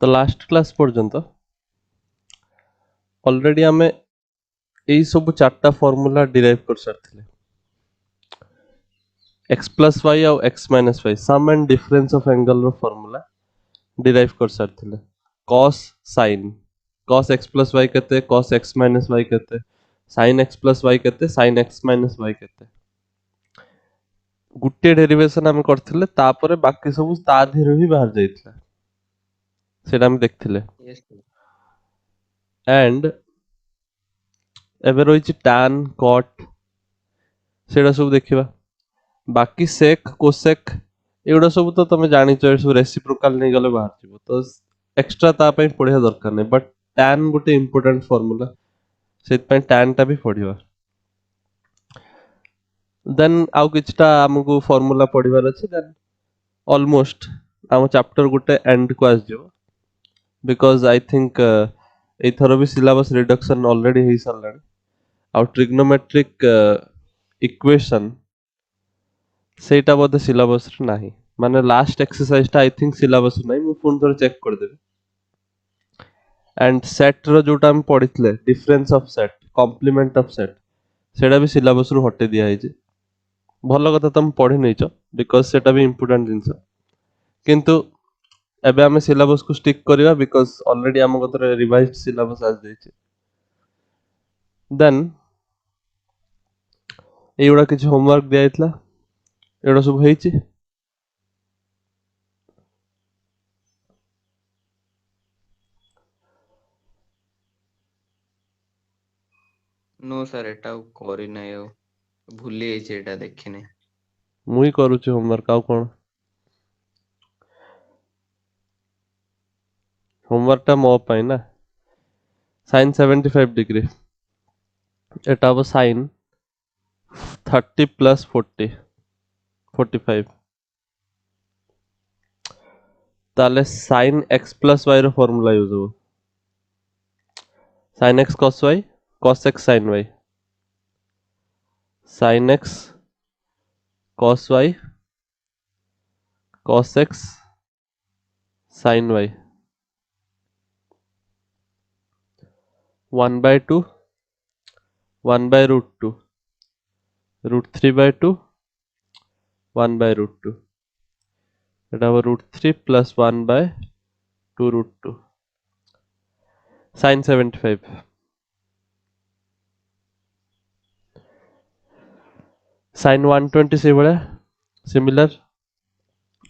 तो last class पर्यंत already आमे एई सब चारटा फॉर्मूला डिराइव कर सारथिले x प्लस y और x minus y sum and difference of angle रो फॉर्मूला डिराइव कर सारथिले cos sin cos x plus y केते cos x माइनस y केते sin x प्लस y केते sin x माइनस y केते गुटे derivation आमे करथिले तापरे बाकी सब ता धीरे ही बाहर जाइतला सेटा हम देखथिले Yes, sir. एंड एबे रहिछि tan cot सेटा सब देखिबा बाकी sec cosec एगुडा सब तो तमे जानिଛ ए सब रेसिप्रोकाल नै गले बाहर जिवो तो एक्स्ट्रा ता पई पढिया दरकार नै but tan Gute important formula सेत पई tan ता भी पढिबा देन आउ किछटा हमकु फार्मूला पढिबार अछि देन ऑलमोस्ट हम चैप्टर गुटे एंड को आस जिवो बिकॉज़ आई थिंक एथरो भी सिलेबस रिडक्शन ऑलरेडी हे सरलानी आउ ट्रिग्नोमेट्रिक इक्वेशन सेटा बोधे सिलेबस रे नाही माने लास्ट एक्सरसाइज टा आई थिंक सिलेबस नाही मु फोन थोर चेक कर देबे एंड सेट रो जोटा हम पढितले difference of set complement of set सेटा भी सिलेबस रु हटे दिया है जे भलो कथा तुम पढि नैचो बिकॉज़ सेटा भी इंपोर्टेंट जिंस किंतु एबे हमें सिलेबस को स्टिक करिवा बिकॉज़ ऑलरेडी हम कतरे रिवाइज्ड सिलेबस आज देछि देन एगुडा किछ होमवर्क दिया इतला एगुडा सब हेछि No, sir, এটা করি নাই ଆଉ ଭୁଲି ଯାଇଛି ଏଟା ଦେଖିନି। मुई करूछि होमवर्क आउ कोन होमवर्क टा मो पई ना sin 75 डिग्री एटा अब sin 30 प्लस 40 45 ताले sin x प्लस y रो फार्मूला यूज हो sin x cos y cos x sin y sin x cos y cos x sin y 1 by 2 1 by root 2 root 3 by 2 1 by root 2 एटा अब root 3 plus 1 by 2 root 2 sin 75 sin 120 से बड़ा similar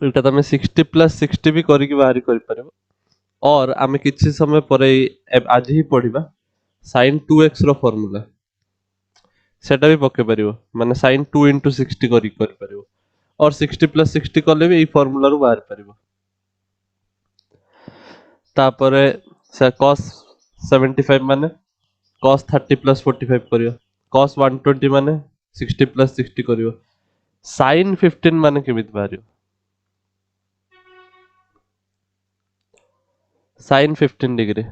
एटा तमे 60 plus 60 भी करी कि बाहरी करि परबो और आमे किछि समय परे आज ही पढिबा sin 2x रो फार्मूला सेटा भी पके परिबो माने sin 2 into 60 करी परिबो और 60 plus 60 कले भी ए फार्मूला रु बाहर परिबो तापरे से cos 75 माने cos 30 plus 45 करियो cos 120 माने 60 plus 60 करियो sin 15 माने केमित बाहरियो sin 15 डिग्री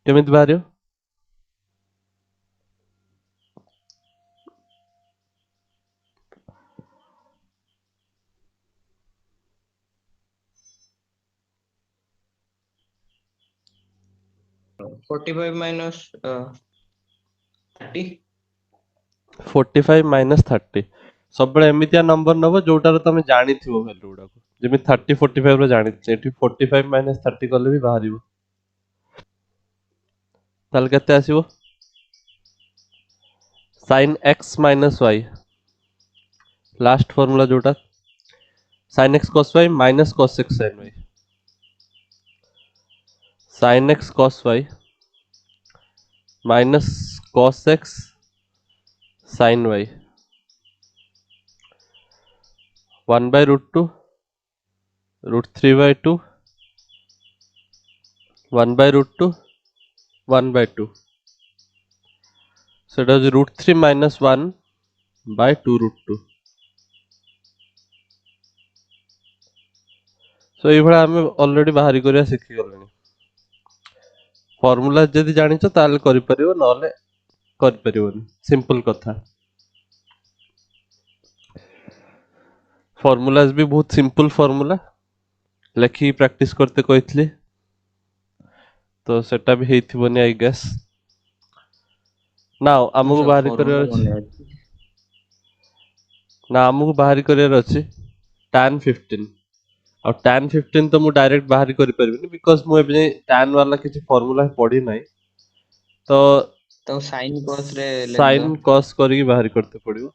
केमित बाहरियो 45 minus 30 45 minus 30 सबबळे एमितिया नंबर नबो जोटार तमे जानि थिबो वैल्यू गुडा जेमि 30 45 रो जानि एठी 45 minus 30 कले भी बाहरिबो ताल केते आसीबो sin x minus y last formula जोटा sin x cos y minus cos x sin y sin x cos y minus cos x sin y 1 by root 2 root 3 by 2 1 by root 2 1 by 2 so it is root 3 minus 1 by 2 root 2 so ये भला हमें already बाहरी करिया सिखि गलनी formula जदि जानिଛ ताले करि परिबो नले करि परिबोनी सिंपल कथा फार्मूलाज भी बहुत सिंपल फार्मूला ଲେଖିକି ପ୍ରାକ୍ଟିସ करते କହିଥିଲି ତ ସେଟା ବି ହେଇଥିବନି ଆଇ ଗେସ୍। ନାଉ ହଁ ଆମକୁ ସାର୍ ବାହାରି ଫର୍ମୁଲା କରିବାର ଅଛି ମନେ ଅଛି। ନା ଆମକୁ ବାହାରି କରିବାର ଅଛି tan 15 ଆଉ tan 15 ତ ମୁଁ ଡାଇରେକ୍ଟ ବାହାରି କରିପାରିବିନି ବିକଜ ମୁଁ ଏବେ ଯାଏ tan वाला କିଛି ଫର୍ମୁଲା ପଢି ନାହିଁ ତ ତାକୁ ସାଇନ୍ କସ୍ ରେ ଲେଖିଦବା। sin cos କରିକି ବାହାରି करते पड़िବ।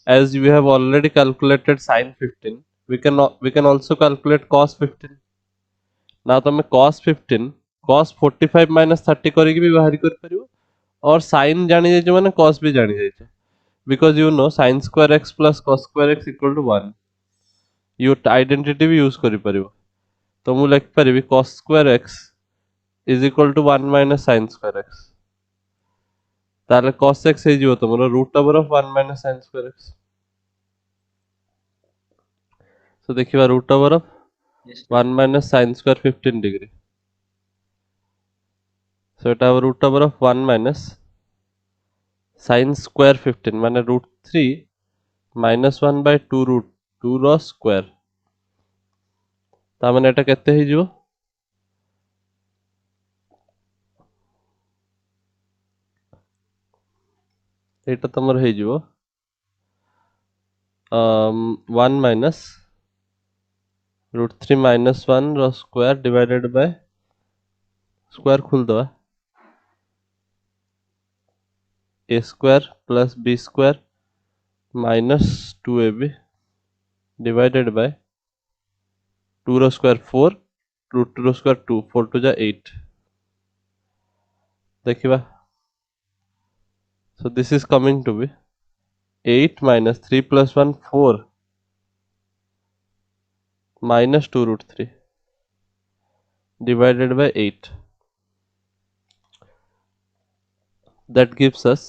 As we have already calculated sin 15 we can also calculate cos 15। now ତମେ cos 15 cos 45 minus 30 କରିକି ବି ବାହାରି କରିପାରିବ और sin जानी जाइए माने cos भी जानी जाइए because you know sin square x plus cos square x equal to 1 you identity भी यूज करि परिबो तो मु लिख परिबी cos square x is equal to 1 minus sin square x ताले cos x हे जिवो तमरो root over of 1 minus sin square x so देखिबा root over of Yes, sir. 1 minus sin square 15 degree so এটা হবে root over of 1 minus sin square 15 माने root 3 minus 1 by 2 root 2 row square ता माने एटा केते हे जिवो एटा तमर हे जिवो 1 minus root 3 minus 1 row square divided by square खुल दवा a square plus b square minus 2ab divided by 2 row square 4 root 2 row square 2 4 to जा 8 देखिबा so this is coming to be 8 minus 3 plus 1 4 minus 2 root 3 divided by 8 that gives us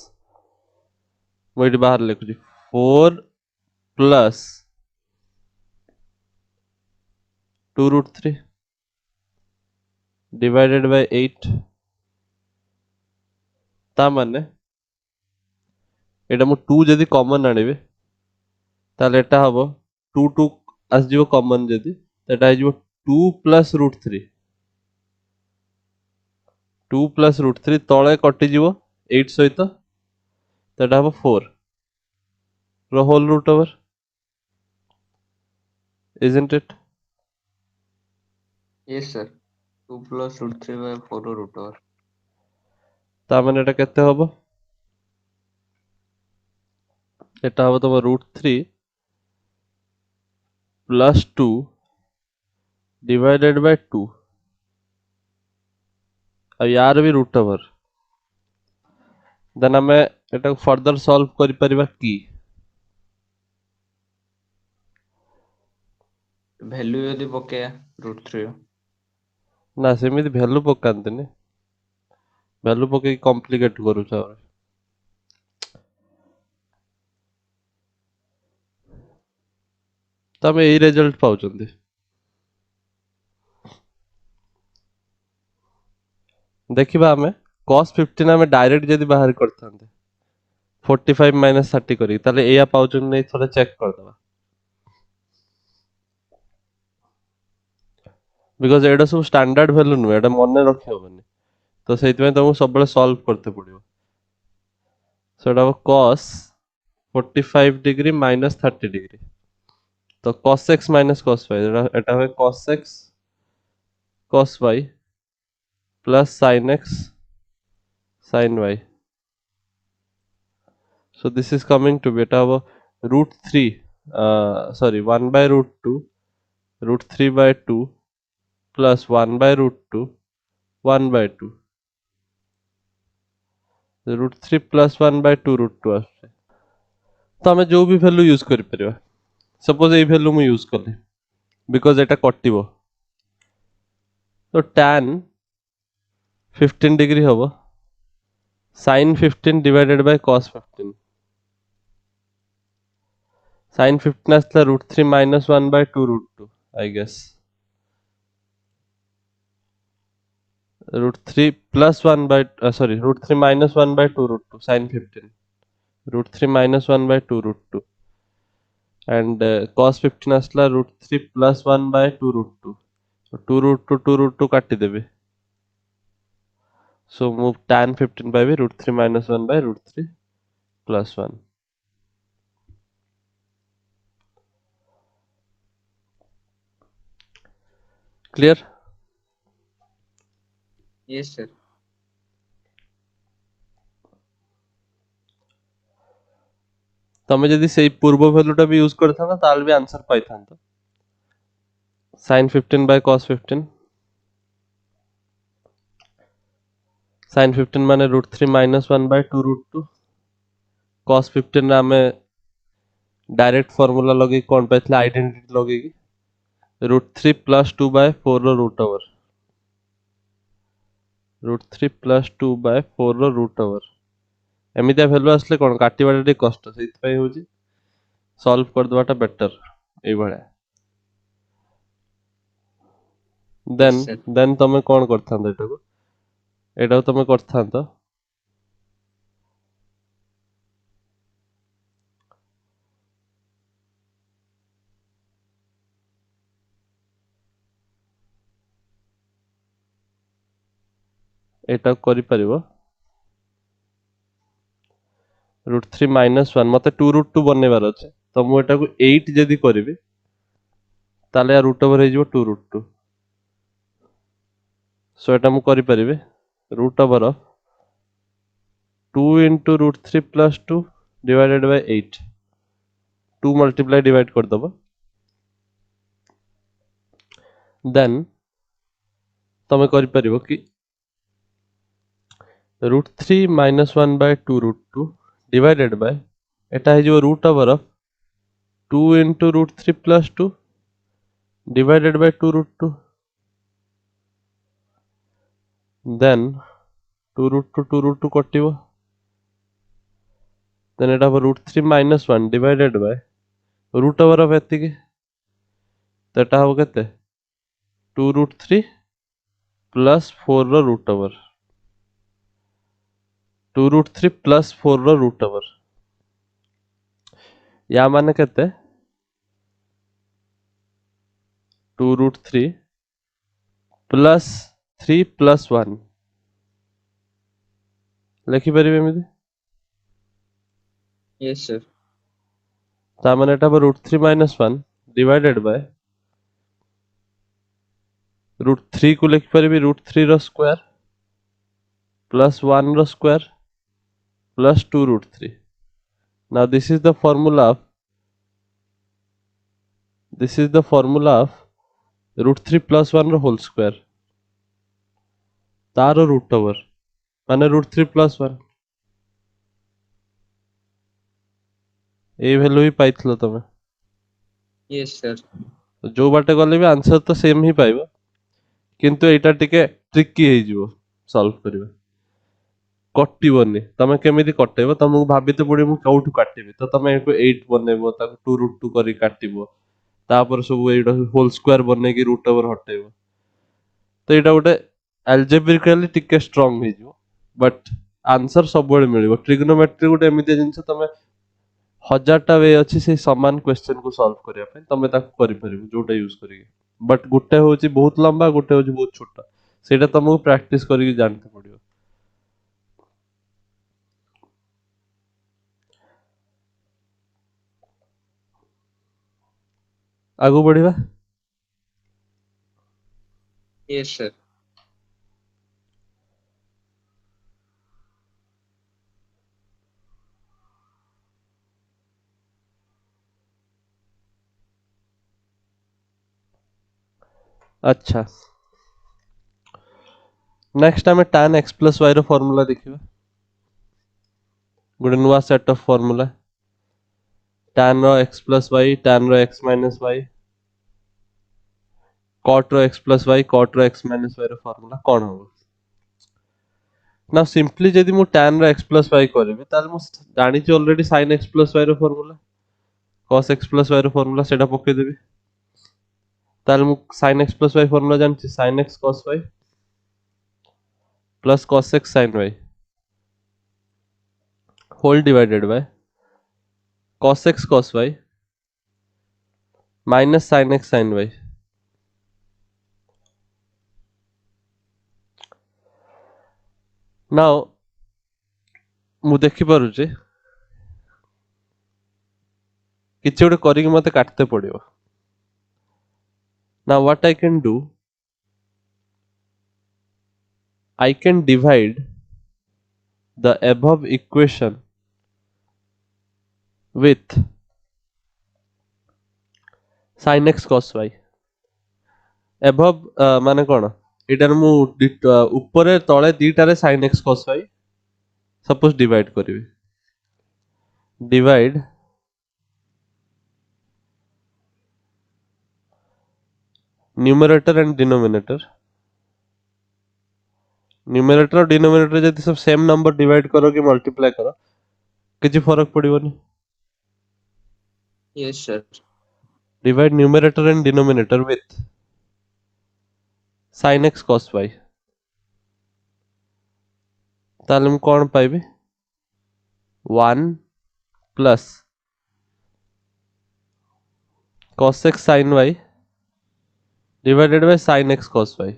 ମୁଁ ଏଠି ବାହାର ଲେଖୁଛି 4 plus 2 root 3 divided by 8 ता माने एटा मु 2 जदि कॉमन आनिबे ताले एटा हबो 2 2 आस जिवो कॉमन जदि एटा हे जिवो 2 plus root 3 2 plus root 3 तळे कटि जिवो 8 सहित एटा हबो 4 रो whole root over isn't it Yes, sir. 2 plus root 3 by 4 root over. ता माने एटा केते हबो एटा हबो तम root 3 plus 2 divided by 2 आ यार भी रूट ओवर देन हमें एटा फर्दर सॉल्व करि परिबा की ଭ୍ୟାଲ୍ୟୁ ଯଦି ପକେଇବା root 3 ର ना सेमिति वैल्यू पकांतनी वैल्यू पके कॉम्प्लिकेट करूछ तमे एई रिजल्ट पाउचंदी देखिबा हमें cos 15 हमें डायरेक्ट जदि बाहर करथांते 45 minus 30 करी ताले एया पाउचन नै थोड़ा चेक कर दबा बिकॉज एटा सब स्टैंडर्ड वैल्यू नु एटा मने रखे होबनी तो सेति में तुमको सब बेले सॉल्व करते पड़ियो सो एटा cos 45 डिग्री minus 30 डिग्री तो cos x minus cos y एटा है cos x cos y plus sin x sin y so this is coming to be eta root 3 sorry 1 by root 2 root 3 by 2 plus 1 by root 2 1 by 2 root 3 plus 1 by 2 root 2 आछे तो हमें जो भी value use करि परिबा suppose ए value मु use करली because एटा कटिबो तो tan 15 degree हबो sin 15 divided by cos 15 sin 15 आसला root 3 minus 1 by 2 root 2 I guess root 3 plus 1 by sorry root 3 minus 1 by 2 root 2 sin 15 root 3 minus 1 by 2 root 2 and cos 15 asla root 3 plus 1 by 2 root 2 two root two काटी देबी so मु tan 15 पाइबी √3 - 1 by √3 + 1 clear Yes, sir. तमे जदि सेई पूर्व वैल्यूटा भी use करथांता ताल भी आंसर पाइथांता sin 15 बाय cos 15 sin 15 माने √3 - 1 बाय 2 √2 cos 15 रे आमे डायरेक्ट फार्मूला लगे कोन पाइथले आइडेंटिटी लगे √3 + 2 बाय 4 रो रूट ओवर √3 + 2 बाय 4 रो रूट ओवर एमितिया वैल्यू आसले कोन काटिबाटा टे कष्ट सेति पई होची सॉल्व कर दबाटा बेटर ए भळा Yes, देन sir. देन तमे कोन करथांत एटा तमे करथांत एटा करि परिबो √3 - 1 मते 2 √2 बनेबार अछि तो मु एटा को 8 जदि करबी ताले या रूट ओवर हे जिवो 2 √2 सो एटा मु करि परिबे root over of 2 * √3 + 2 divided by 8 2 multiply divide कर दबो देन तमे करि परिबो कि √3 - 1 बाय 2 √2 डिवाइडेड बाय एटा हे जिवो root over of 2 * √3 + 2 divided by 2 √2 then 2 √2 कटिबो देन एटा √3 - 1 divided by root over of एतिकी तो एटा हो केते 2 √3 + 4 रो रूट ओवर 2 √3 + 4 रो रूट ओवर या माने केते 2 √3 + 3 + 1 लिखि परिबे एमिति Yes, sir. ता माने एटा √3 - 1 डिवाइडेड बाय √3 को लिखि परिबे √3 रो square + 1 row square + 2 √3 now this is the formula of √3 + 1 रो होल स्क्वायर तारो रूट ओवर माने √3 + 1 ए वैल्यू ही पाइथलो तमे Yes, sir. तो जो बाटे गले भी आंसर तो सेम ही पाइबो किंतु एटा टिके ट्रिकी हे जिवो सॉल्व करिबा कटिबोनी तमे केमिति कटेबो तमको भाबिते पड़ी मु कौठु काटिबी तो तमे एको 8 बनेबो ताको 2 √2 करी काटिबो तापर सब एटा होल स्क्वायर बने की रूट ओवर हटेबो तो एटा गोटे अल्जेब्रिकली टिके स्ट्रांग हे जिवो बट आंसर सब बेले मिलिबो ट्रिग्नोमेट्री गोटे एमिति जिंस तमे हजारटा वे अछि से समान क्वेश्चन को सॉल्व करिया पे तमे ताको करि परिबो जोटा यूज करिके बट गोटे होची बहुत लंबा गोटे होची बहुत छोटा सेटा तमको प्रैक्टिस करिके जानते पड़ियो आगु बढ़िबा Yes, sir. अच्छा नेक्स्ट आमे tan x + y रो फार्मूला देखिबा गोटे नुवा सेट ऑफ फार्मूला tan रो x + y tan रो x - y cot रो x + y cot रो x - y रो फार्मूला कोन हो ना सिंपली जदि मु tan रो x + y करबी ताल मु जानि छी ऑलरेडी sin x + y रो फार्मूला cos x + y रो फार्मूला सेटा पके देबी ताल मु sin x + y फार्मूला जानि छी sin x cos y plus cos x sin y whole divided by cos x cos y minus sin x sin y now मु देखि पारुचे किछि गोटे करिक मते काटते पड़िबो. Now what I can do, I can divide the above equation with sin x cos y. Above माने कोन एटार मु ऊपर तळे दीटारे sin x cos y suppose divide करिवे. Divide numerator and denominator. Numerator और डिनोमिनेटर जदि सब सेम नंबर डिवाइड करो कि मल्टीप्लाई करो किछि फरक पड़िबोनी. Yes, sir. Divide numerator and denominator with sin x cos y. ताले मु कोन पाइबे 1 plus cos x sin y divided by sin x cos y.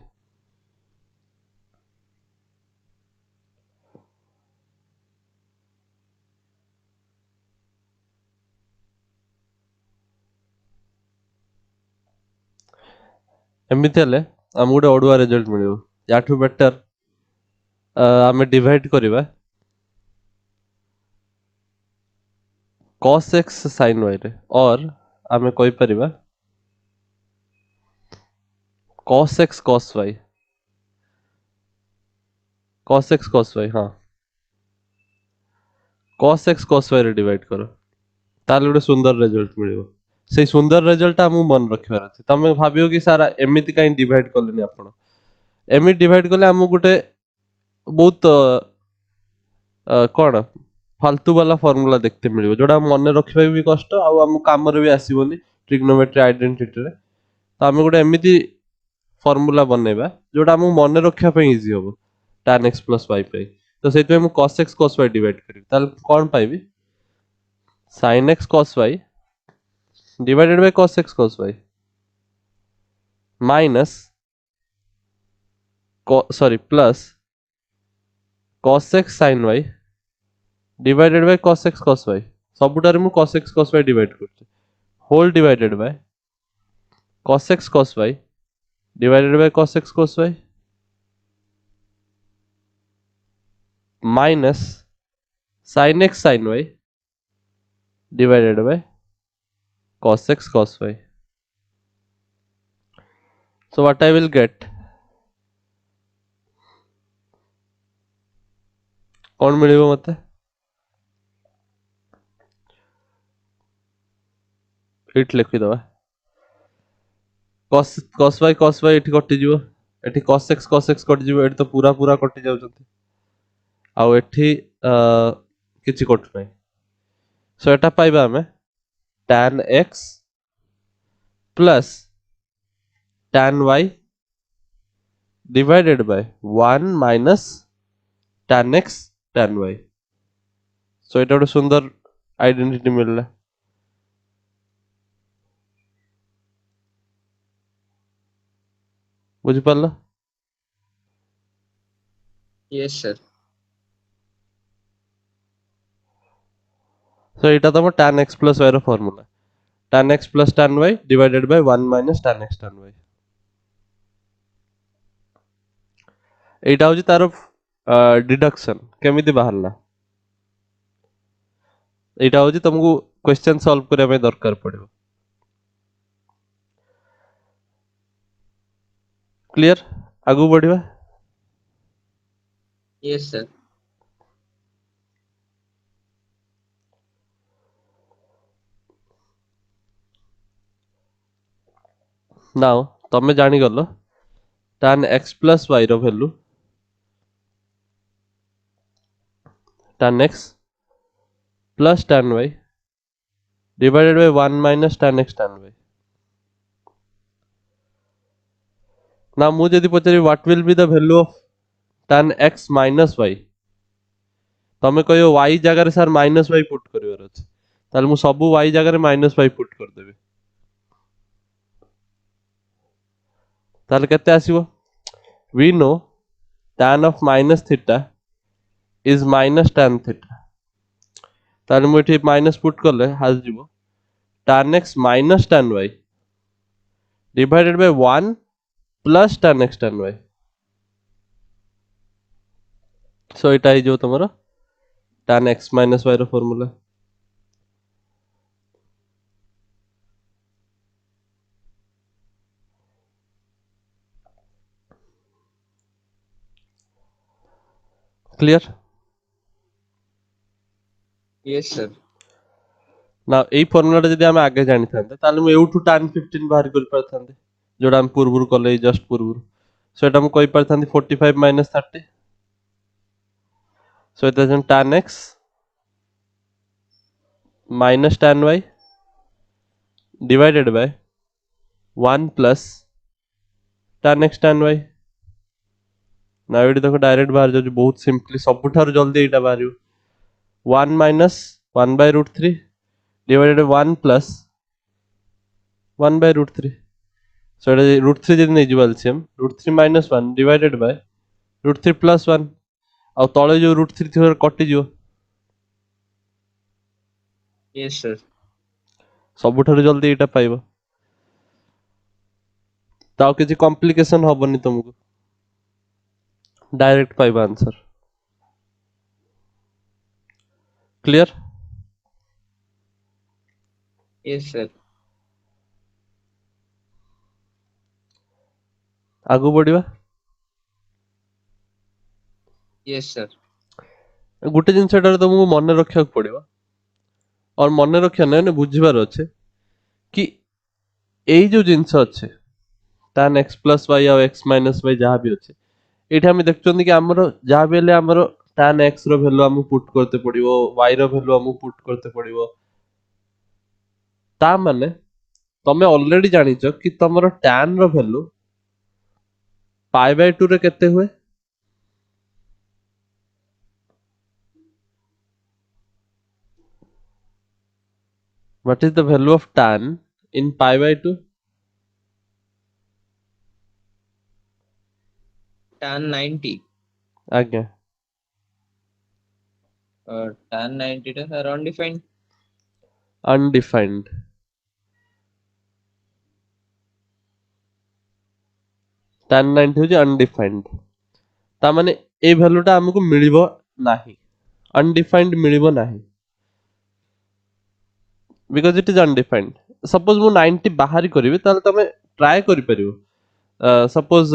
एमिति हेले हम गोटे ओडुआ रिजल्ट मिलिबो. याठू बेटर आमे डिवाइड करिबा cos x sin y रे और आमे कहि परिबा cos x cos y. cos x cos y हां cos x cos y रे डिवाइड करो ताले गोटे सुंदर रिजल्ट मिलिबो. से सुंदर रिजल्ट हमु मन रखिबार अछि. तमे भाबियो कि सारा एमिति काई डिवाइड करलेनी आपण. एमिति डिवाइड करले हमु गोटे बहुत कौन फालतू वाला फॉर्मूला देखते मिलिबो जोडा मन रखिबा भी कष्ट आ हम काम रे भी आसीबोनी ट्रिग्नोमेट्री आइडेंटिटी रे. तो हम गोटे एमिति फॉर्मूला बनेबा जोडा हम मन रखिया पे इजी होबो tan x plus y पे. तो सेति में cos x cos y divide करी ताल कोन पाइबी sin x cos y divided by cos x cos y minus sorry plus cos x sin y divided by cos x cos y. सबुटारे मु cos x cos y divide करछि whole divided by cos x cos y divided by cos x cos y minus sin x sin y divided by cos x cos y. So what I will get कौन मिलिबो मते eight लिखि दबा cos y एठी कटि जिवो एठी cos x कटि जिवो एठी तो पूरा पूरा कटि जाउ जंती आ एठी किछि कट नै. सो एटा पाइबा हमें tan x plus tan y divided by 1 minus tan x tan y. सो एटा गोटे सुंदर आइडेंटिटी मिलला. बुझि पारला. Yes, sir. सो एटा तम tan x plus y रो formula tan x plus tan y divided by 1 minus tan x tan y. Etah होजी taro deduction केमिति बाहरला. एटा होजी तुमको question solve करिया में दरकार पड़िबो. क्लियर आगु बढ़िबा. Yes, sir. नाउ तमे जानि गलो tan x plus y रो value tan x plus tan y divided by 1 minus tan x tan y. Now मु जदि पचारि what will be the value of tan x minus y तमे कहियो y जगह रे सर माइनस y पुट करिवर अछि ताल मु सब y जगह रे माइनस y पुट कर देबे. ताल केते आसीबो we know tan of minus theta is minus tan theta. ताले मु एठी माइनस पुट करले हास जीवो tan x minus tan y divided by 1 plus tan x tan y. So एटा ही जो तमरो tan x minus y रो फॉर्मूला. Clear? Yes, sir. ना एई फॉर्मूलाटा जदि आमे आगे जानि थान्ते ताले मु एउठु tan 15 बाहर कर परथान्ते जोडा हम पूर्वरु कले जस्ट पूर्वरु. सो एटा मु कहि परथान्ते 45 minus 30. So it is tan x minus tan y divided by 1 plus tan x tan y. ना एठी देखो डायरेक्ट बाहर जाउछ बहुत सिंपली सबुठार जल्दी एटा बाहरियो 1 minus 1 by root 3 divided by 1 plus 1 by root 3. So it is root 3 जदि नै जिवल छिम root 3 minus 1 divided by root 3 plus 1 आ तळे जो root 3 थियो कटि जिवो Yes, sir. सबुठार जल्दी एटा पाइबो ताऊ किछि कॉम्प्लिकेशन हबनी तुमको डायरेक्ट पाइबो आंसर. क्लियर? Yes, sir. आगु बढ़िबा. Yes, sir. गुटे जिंस एटा तुमको मन रखिया पड़िबो और मन रखिया नै बुझिबार अछि कि एई जो जिंस अछि tan x plus y और x minus y जहाँ भी अछि एठी हम देखछोंदी कि हमरो जहाँ भी हेले हमरो tan x रो वैल्यू हम पुट करते पड़िबो y रो वैल्यू हम पुट करते पड़िबो ता माने तमे ऑलरेडी जानिचो कि तमरो tan रो वैल्यू pi by 2 रे केते हुए what is the value of tan in pi by 2 Tan 90. आज्ञा Tan 90 टा sir undefined. undefined tan 90 होजी undefined ता माने ए वैल्यूटा हमको मिलिबो नाही undefined मिलिबो नाही because it is undefined. Suppose मु 90 बाहरी करिवे ताले तमे ट्राई करि परिबो suppose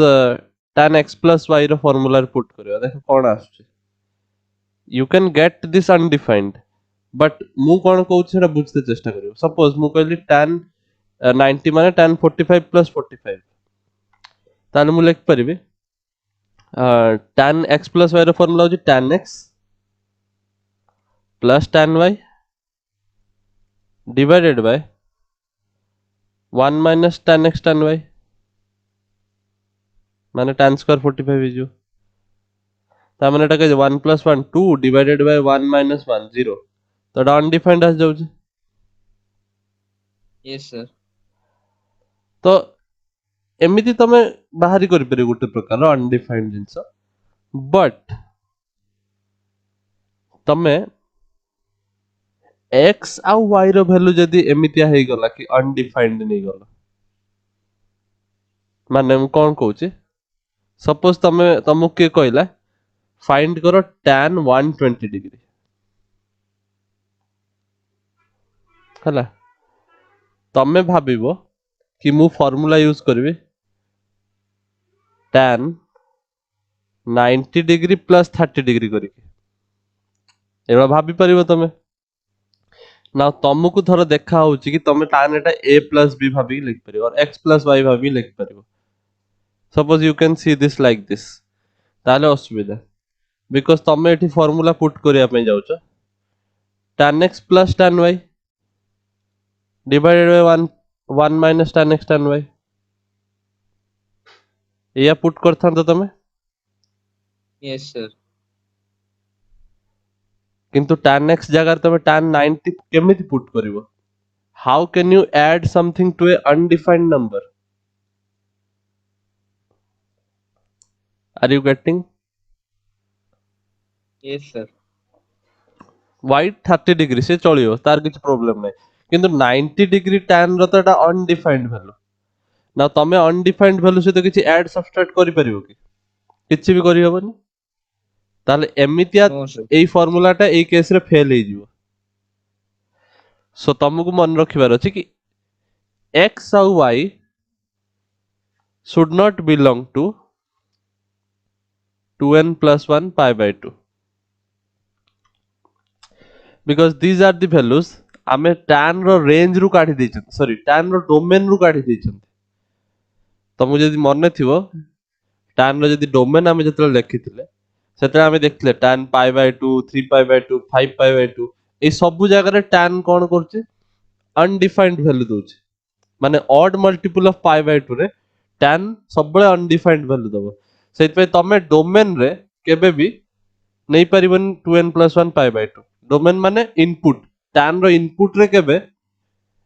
tan x plus y रो फॉर्मूला रे पुट करियो देखो कोन आछे you can get this undefined but मु कोन कहूछ सेटा बुझते चेष्टा करियो suppose मु कहली tan 90 माने tan 45 plus 45 ताले मु लिख परिबे tan x plus y रो फॉर्मूला होची tan x plus tan y divided by 1 minus tan x tan y माने tan square 45 इजो ता माने एटा के 1 plus 1 2 divided by 1 minus 1 0 तो एटा undefined आस जाउछ Yes, sir. तो एमिति तमे बाहरी करि परिबो गुटे प्रकार undefined जिंस बट तमे x आ y रो वैल्यू जदी एमितिया हेई गला कि undefined नै गला माने हम कोन कहूची सपोज तमे तमु के कहला फाइंड करो tan 120 डिग्री हला तमे भाबिबो कि मु फार्मूला यूज करबी tan 90 डिग्री प्लस 30 डिग्री करिके एबा भाबी परिबो तमे ना तमको थोड़ा देखा होची कि तमे tan Etah a plus b भाबी लिख परिबो और x plus y भाबी लिख परिबो suppose you can see this like this ताले असुविधा बिकॉज तमे एठी फार्मूला पुट करिया पे जाउछ tan x plus tan y divided by 1 minus tan x tan y या पुट करथांत तमे Yes, sir. किंतु tan x जगह तमे tan 90 केमिति पुट करिवो how can you add something to a undefined number are you getting Yes, sir. Wait 30 degree से चलियो तार किछ प्रॉब्लम नै किंतु 90 डिग्री tan रो तो एटा अनडिफाइंड वैल्यू ना तमे अनडिफाइंड वैल्यू से तो किछ ऐड सब्सट्रैक्ट करि परिबो कि किछ भी करि हबनी ताले एमितिया No, sir. एई फार्मूलाटा एई केस रे फेल हे जिवो सो तुमको मन रखिबार अछि कि x और y should not belong to 2n plus 1 pi by 2 because these are the values आमे tan रो रेंज रु काढी दैछन सॉरी tan रो डोमेन रु काढी दैछन तुमको जदि मन थिवो tan रो जदि डोमेन आमे जतले लेखिथिले सेतले आमे देखथिले tan pi by 2 3 pi by 2 5 pi by 2 ए सब जगह रे tan कोन करछि अनडिफाइंड वैल्यू दोछि माने odd multiple of pi by 2 रे tan सब बळे अनडिफाइंड वैल्यू दबो सेति पे तमे डोमेन रे केबे भी नै परिबन 2n plus 1 pi by 2 domain माने इनपुट tan रो इनपुट रे केबे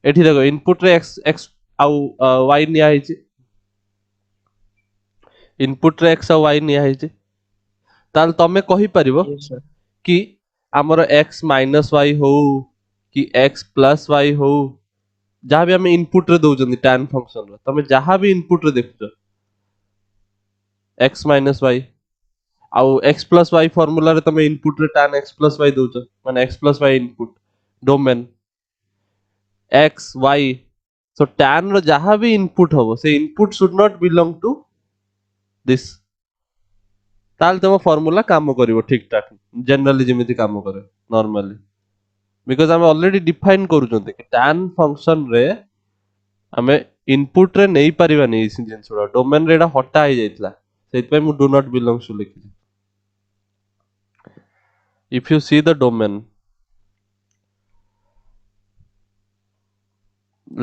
एठी देखो इनपुट रे x x आउ y निया हैछि इनपुट रे x और y निया हैछि ताल तमे कहि परिबो Yes, sir. कि हमर x माइनस y हो कि x प्लस y हो जहाँ भी हमें इनपुट रे दउजंदी tan फंक्शन रे तमे जहाँ भी इनपुट रे देखुछ x माइनस y आउ x प्लस y फार्मूला रे तमे इनपुट रे tan x प्लस y दउछ माने x plus y input domain x y so tan रो जहाँ भी इनपुट हो से input should not belong to this ताल तम फार्मूला काम करिवो ठीक ठाक जनरली जेमिति काम करे नॉर्मली बिकॉज़ हम ऑलरेडी डिफाइन करूछंते कि tan फंक्शन रे हमें इनपुट रे नहीं परिबा नहीं इस जिंसुडा डोमेन रे एडा हटा ही जाइतला सेति पे मु डू नॉट बिलोंग्स टू लिखि if you see the domain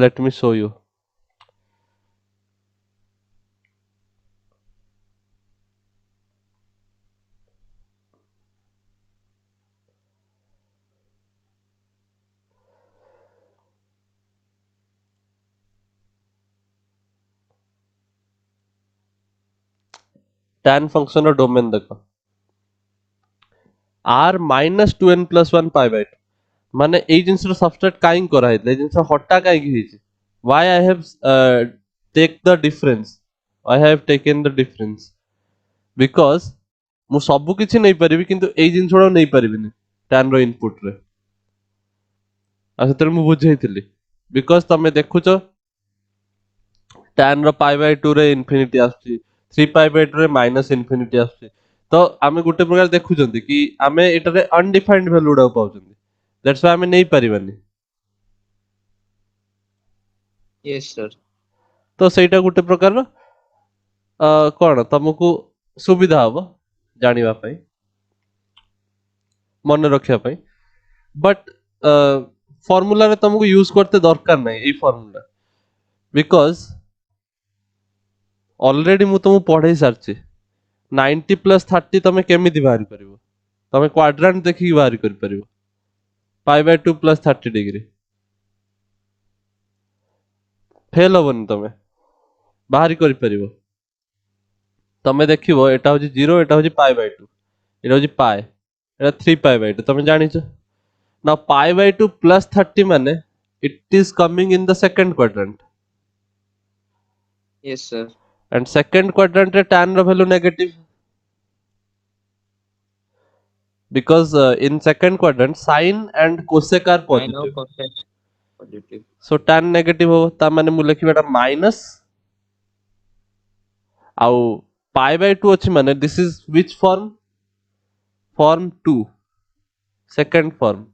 let me show you tan function रो डोमेन देखो r minus 2n plus 1 pi by 2 माने एई जिंस रो सबस्ट्रेट काइन करा हैतले जिंस हटा काई की हिची why I have take the difference I have taken the difference because मु सब किछि नै परिबि किंतु एई जिंस रो नै परिबिनी tan रो इनपुट रे आ सेतर मु बुझैतिली बिकॉज़ तमे देखुचो tan रो pi by 2 रे इन्फिनिटी आछी 3 pi by 2 रे माइनस इन्फिनिटी आछी तो आमे गुटे प्रकार देखुचंती कि आमे एटारे अनडिफाइंड वैल्यू उडा पाउचंती दैट्स व्हाई आमे नै परिबानी Yes, sir. तो सेटा गुटे प्रकार कोन तुमको सुविधा हबो जानिबा पई मन रखिया पई बट फार्मूला रे तुमको यूज करते दरकार नै ए फार्मूला बिकॉज़ ऑलरेडी मु तुमको पढै सारची 90 प्लस 30 तमे केमिति बाहरी परिबो तमे क्वाड्रेंट देखि बाहरी करि परिबो पाई बाय 2 प्लस 30 डिग्री फेल होबनी तमे बाहरी करि परिबो तमे देखिबो एटा होची 0 एटा होची पाई बाय 2 एटा होची पाई एटा 3 पाई बाय 2 तमे जानिचो नाउ पाई बाय 2 प्लस 30 माने it is coming in the second quadrant Yes, sir. And second quadrant रे tan रो value negative because in second quadrant sine and cosec are I know positive cosec positive. so tan negative हो ता माने मु लिखिबा एटा minus आउ पाई by 2 अछि माने this is which form form 2 second form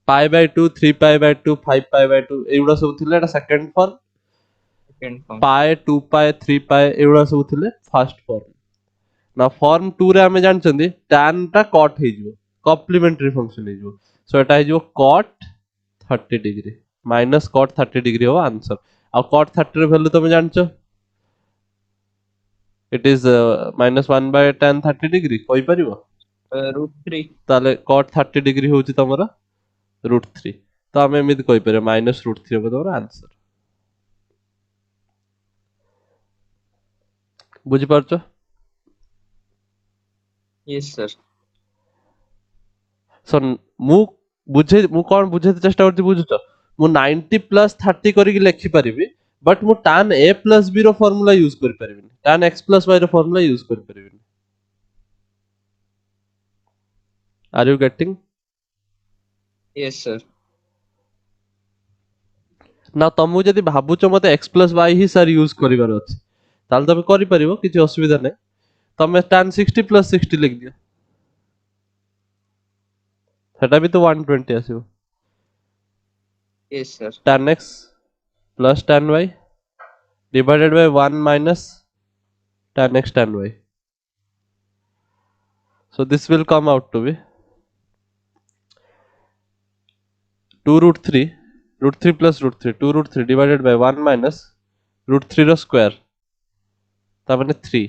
pi by 2 3 pi by 2 5 pi by 2 एउडा सब थिले एटा सेकंड फॉर्म Second form. पाई 2 पाई 3 पाई एउडा सब थिले फर्स्ट फॉर्म ना फॉर्म 2 रे हमें जानचंदी tan टा cot हे जिवो कॉम्प्लीमेंटरी फंक्शन हे जिवो सो एटा हे जिवो cot 30 degree minus cot 30 degree हो आंसर आ cot 30 रे वैल्यू तमे जानचो it is minus 1 by tan 30 degree कोइ परिबो Root 3. ताले cot 30 डिग्री होची तमरा √3 तो हमें एमिति कोइ परिबो माइनस √3 हो तमरा आंसर बुझि पारचो Yes, sir. सो मु कौन बुझे चेष्टा करती बुझुच मु 90 प्लस 30 करके लिखि परिबी बट मु tan a प्लस b रो फार्मूला यूज कर परिबिनी tan x प्लस y रो फार्मूला यूज कर परिबिनी are you getting Yes, sir. ना तुमको जदि भाबुच मते x प्लस y ही सर यूज करिवार अछि ताल तबे करि परिबो किछि असुविधा नै तमे tan 60 प्लस 60 लिख दियो सेटा भी तो 120 आसीबो Yes, sir. tan x plus tan y divided by 1 minus tan x tan y. So this will come out to be 2 root 3 plus root 3 2 root 3 divided by 1 minus root 3 row square तापने 3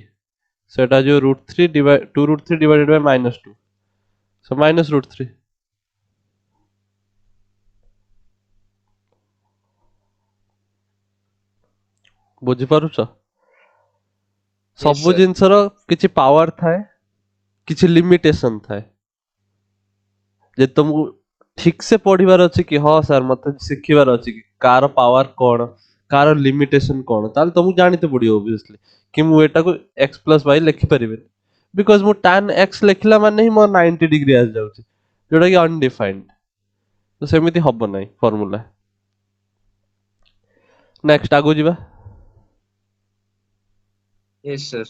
so एटा जो root 3 divide 2 root 3 divided by minus 2 so minus root 3 बुझी पारुछ Yes, सब sir. जिनसर किछि power थाए किछि limitation थाए जे तुमको ठीक से पढ़िबार अछि कि हाँ सर मते शिखिबार अछि कि कार पावर कोन कार लिमिटेशन कोन ताल तुमको जानिते पड़ियो ऑब्वियसली कि मु एटा को x प्लस y लिखि परिबे बिकॉज़ मु tan x लिखला माने ही मो 90 डिग्री आ जाउछि जोटा कि अनडिफाइंड तो सेमिति हबो नै फार्मूला नेक्स्ट आगो जिबा Yes, sir.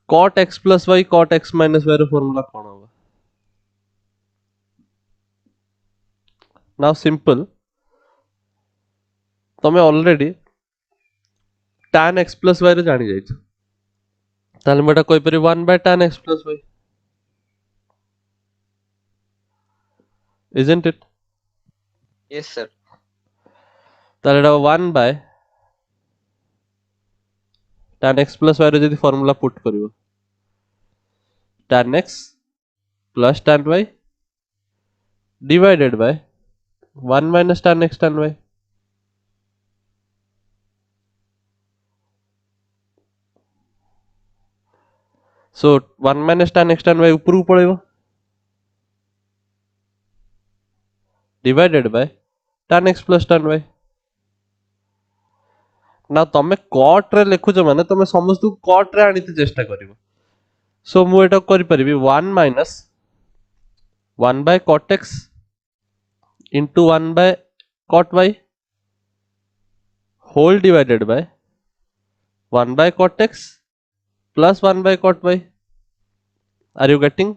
cot x plus y cot x minus y रो फार्मूला कोन होबा नाउ सिंपल तमे already tan x plus y रो जानि जाइछ ताले मेटा कोइ परि 1 by tan x plus y isn't it Yes, sir. ताले एटा 1 by tan x plus y रो जदि फार्मूला पुट करिवो tan x plus tan y divided by 1 minus tan x tan y so 1 minus tan x tan y ऊपर को पळेबो divided by tan x plus tan y ना तमे cot रे लिखुछ माने तमे समस्त cot रे आनिते चेष्टा करिवो सो मु एटा करि परिबी 1 minus 1 by cot x into 1 by cot y whole divided by 1 by cot x plus 1 by cot y are you getting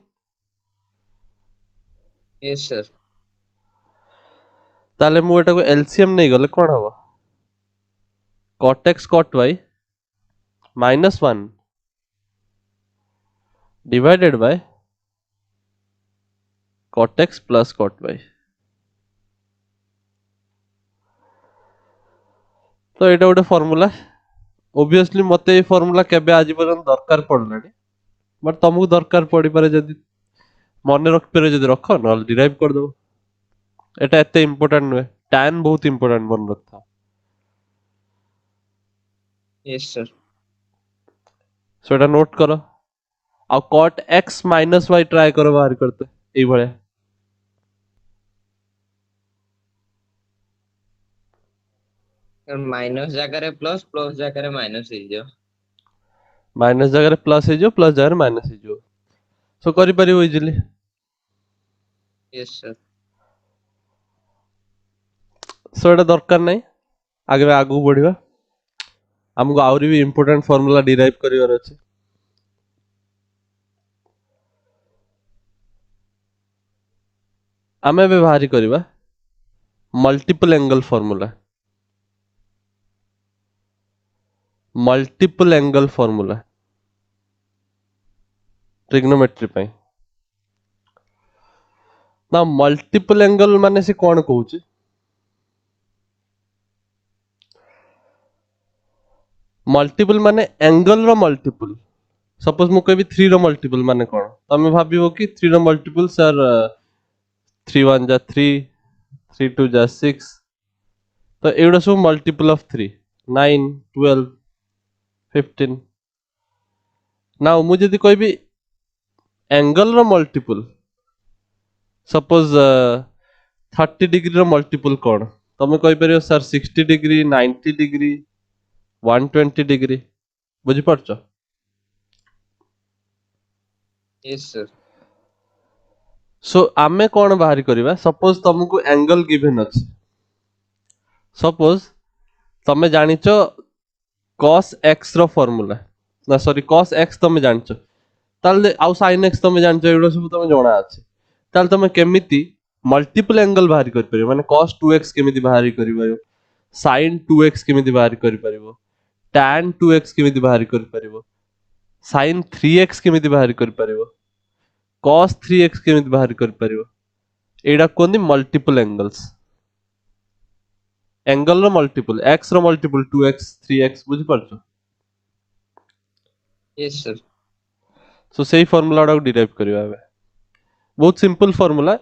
Yes, sir. ताले मु एटा को एलसीएम नै गले कोन हबो cot x cot y minus 1 divided by cot x plus cot y तो एटा गोटे formula obviously मते ए formula केबे आज पर्यंत दरकार पड़लानी बट तुमको दरकार पड़ी पारे जदी मने रख पारे जदी रख न डिराइव कर दो एटा एते इंपोर्टेंट नुए tan बहुत इंपोर्टेंट बन रखता Yes, sir. सो एटा नोट करो आ cot x minus y try करो बाहर करते एई भले माइनस जागारे प्लस प्लस जागारे माइनस ହେଇଯିବ माइनस जगह प्लस हे जो प्लस जगह माइनस हे जो सो करि परिबो इजीली yes sir सो एटा दरकार नै आगे आगु बढ़िबा हमको आउरी भी इंपोर्टेंट फार्मूला डिराइव करिवार अछि आमे व्यवहार करिबा मल्टीपल एंगल फार्मूला ट्रिग्नोमेट्री पई ना मल्टीपल एंगल माने से कोन कहूची मल्टीपल माने एंगल रो मल्टीपल सपोज मु कहबी 3 रो मल्टीपल माने कोन तमे भाबिबो कि 3 रो मल्टीपल सर 3 1 जा 3 3 2 जा 6 तो एडा सब मल्टीपल ऑफ 3 9 12 15 नाउ मु जदी कहबी एंगल रो मल्टीपल सपोज 30 डिग्री रो मल्टीपल कौन तमे कहि परियो सर 60 डिग्री 90 डिग्री 120 डिग्री बुझी पारछ यस सर सो आमे कौन बाहरी करबा सपोज तुमको एंगल गिवन अछि सपोज तमे जानिचो cos x रो फार्मूला ना सॉरी cos x तमे जानिचो ताले आउ sin x तमे जानिचो एडो सब तमे जणा अछि ताले तमे केमिति मल्टीपल एंगल बाहरी कर परियो माने cos 2x केमिति बाहरी करिवयो sin 2x केमिति बाहरी करि परिबो tan 2x केमिति बाहरी करि परिबो sin 3x केमिति बाहरी करि परिबो cos 3x केमिति बाहरी करि परिबो एडा कोनी मल्टीपल एंगल्स एंगल रो मल्टीपल x रो मल्टीपल 2x 3x बुझी पारछो यस सर सो सेही फार्मूला डा डिराइव करिवा बे बहुत सिंपल फार्मूला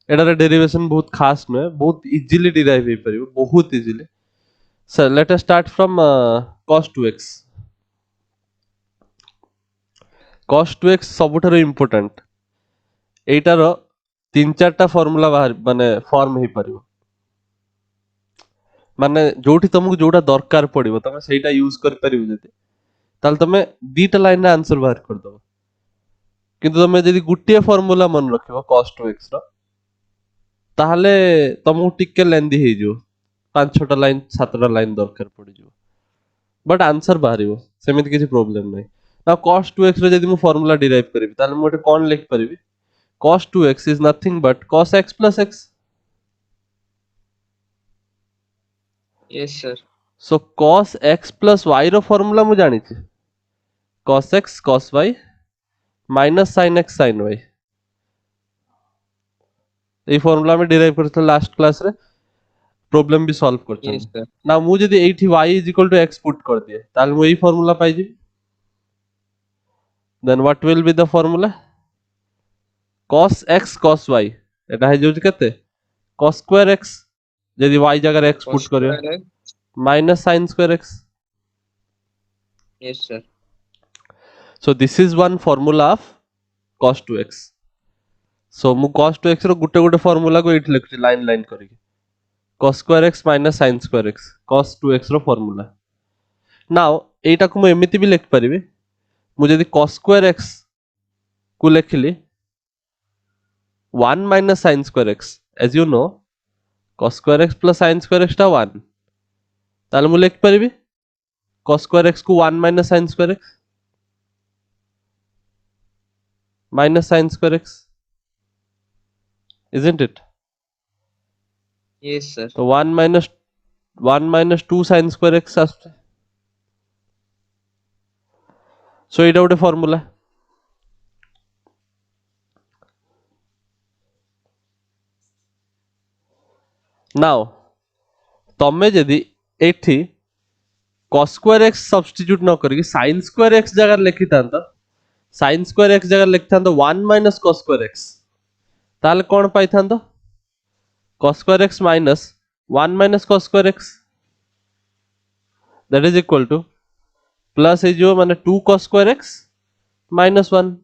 एडार डेरिवेशन बहुत खास न बहुत इजीली डिराइव हे परिबो बहुत easily sir let us start from cos 2x cos 2x सबुठारो इंपोर्टेंट एटार तीन चारटा फार्मूला बाहर माने फॉर्म हे परिबो माने जोठी तुमको जोटा दरकार पड़िबो तमे सेटा यूज कर परिबो जति ताल तमे दीटा लाइन रे आंसर बाहर कर दबो किंतु तमे जदि गुटिया फार्मूला मन रखिबो cos 2x रो ताहले तुमको टिके लेंदी हे जो पांच छटा लाइन सातटा लाइन दरकार पड़ जिवो बट आंसर बाहरिबो सेमिति किछि प्रॉब्लम नै ना cos 2x रे जदि मु फार्मूला डिराइव करिबि ताहले मु एटे कोन लिख परिबि cos 2x is nothing but cos x plus x yes sir so cos x plus y रो फार्मूला मु जानि छी cos x cos y minus sin x sin y এই फार्मूला में डिराइव करथि लास्ट क्लास रे प्रॉब्लम भी solve करछन यस सर ना मु जदि एठी y is equal to x put कर दिए ताल मु एही फार्मूला पाइ जी then what will be the formula cos x cos y एटा है जोज केते cos स्क्वायर x जदि y जगह x cos पुट करियो स्क्वायर है minus sin square x yes sir so this is one formula of cos 2x so मु cos 2x रो गुटे गुटे formula को एठी लिखछि लाइन लाइन करी cos square x minus sin square x cos 2x रो formula now एटा को मु एमिति भी लिख परिबे मु जदि cos square x को लिखली 1 minus sin square x as you know cos square x plus sin square x टा 1 ताले मु लिख परिबे cos square x को 1 minus sin square x minus sin square x isn't it yes sir तो 1 minus 2 sin square x आस्ते सो एटा गोटे formula now तमे जदि एठी cos square x सब्स्टिट्यूट न करके sin square x जगह लिखि तांत sin square x जगह लिखि तांत 1 minus cos square x ताले कोन पाइ तांत cos square x minus 1 minus cos square x that is equal to plus है जो माने 2 cos square x minus 1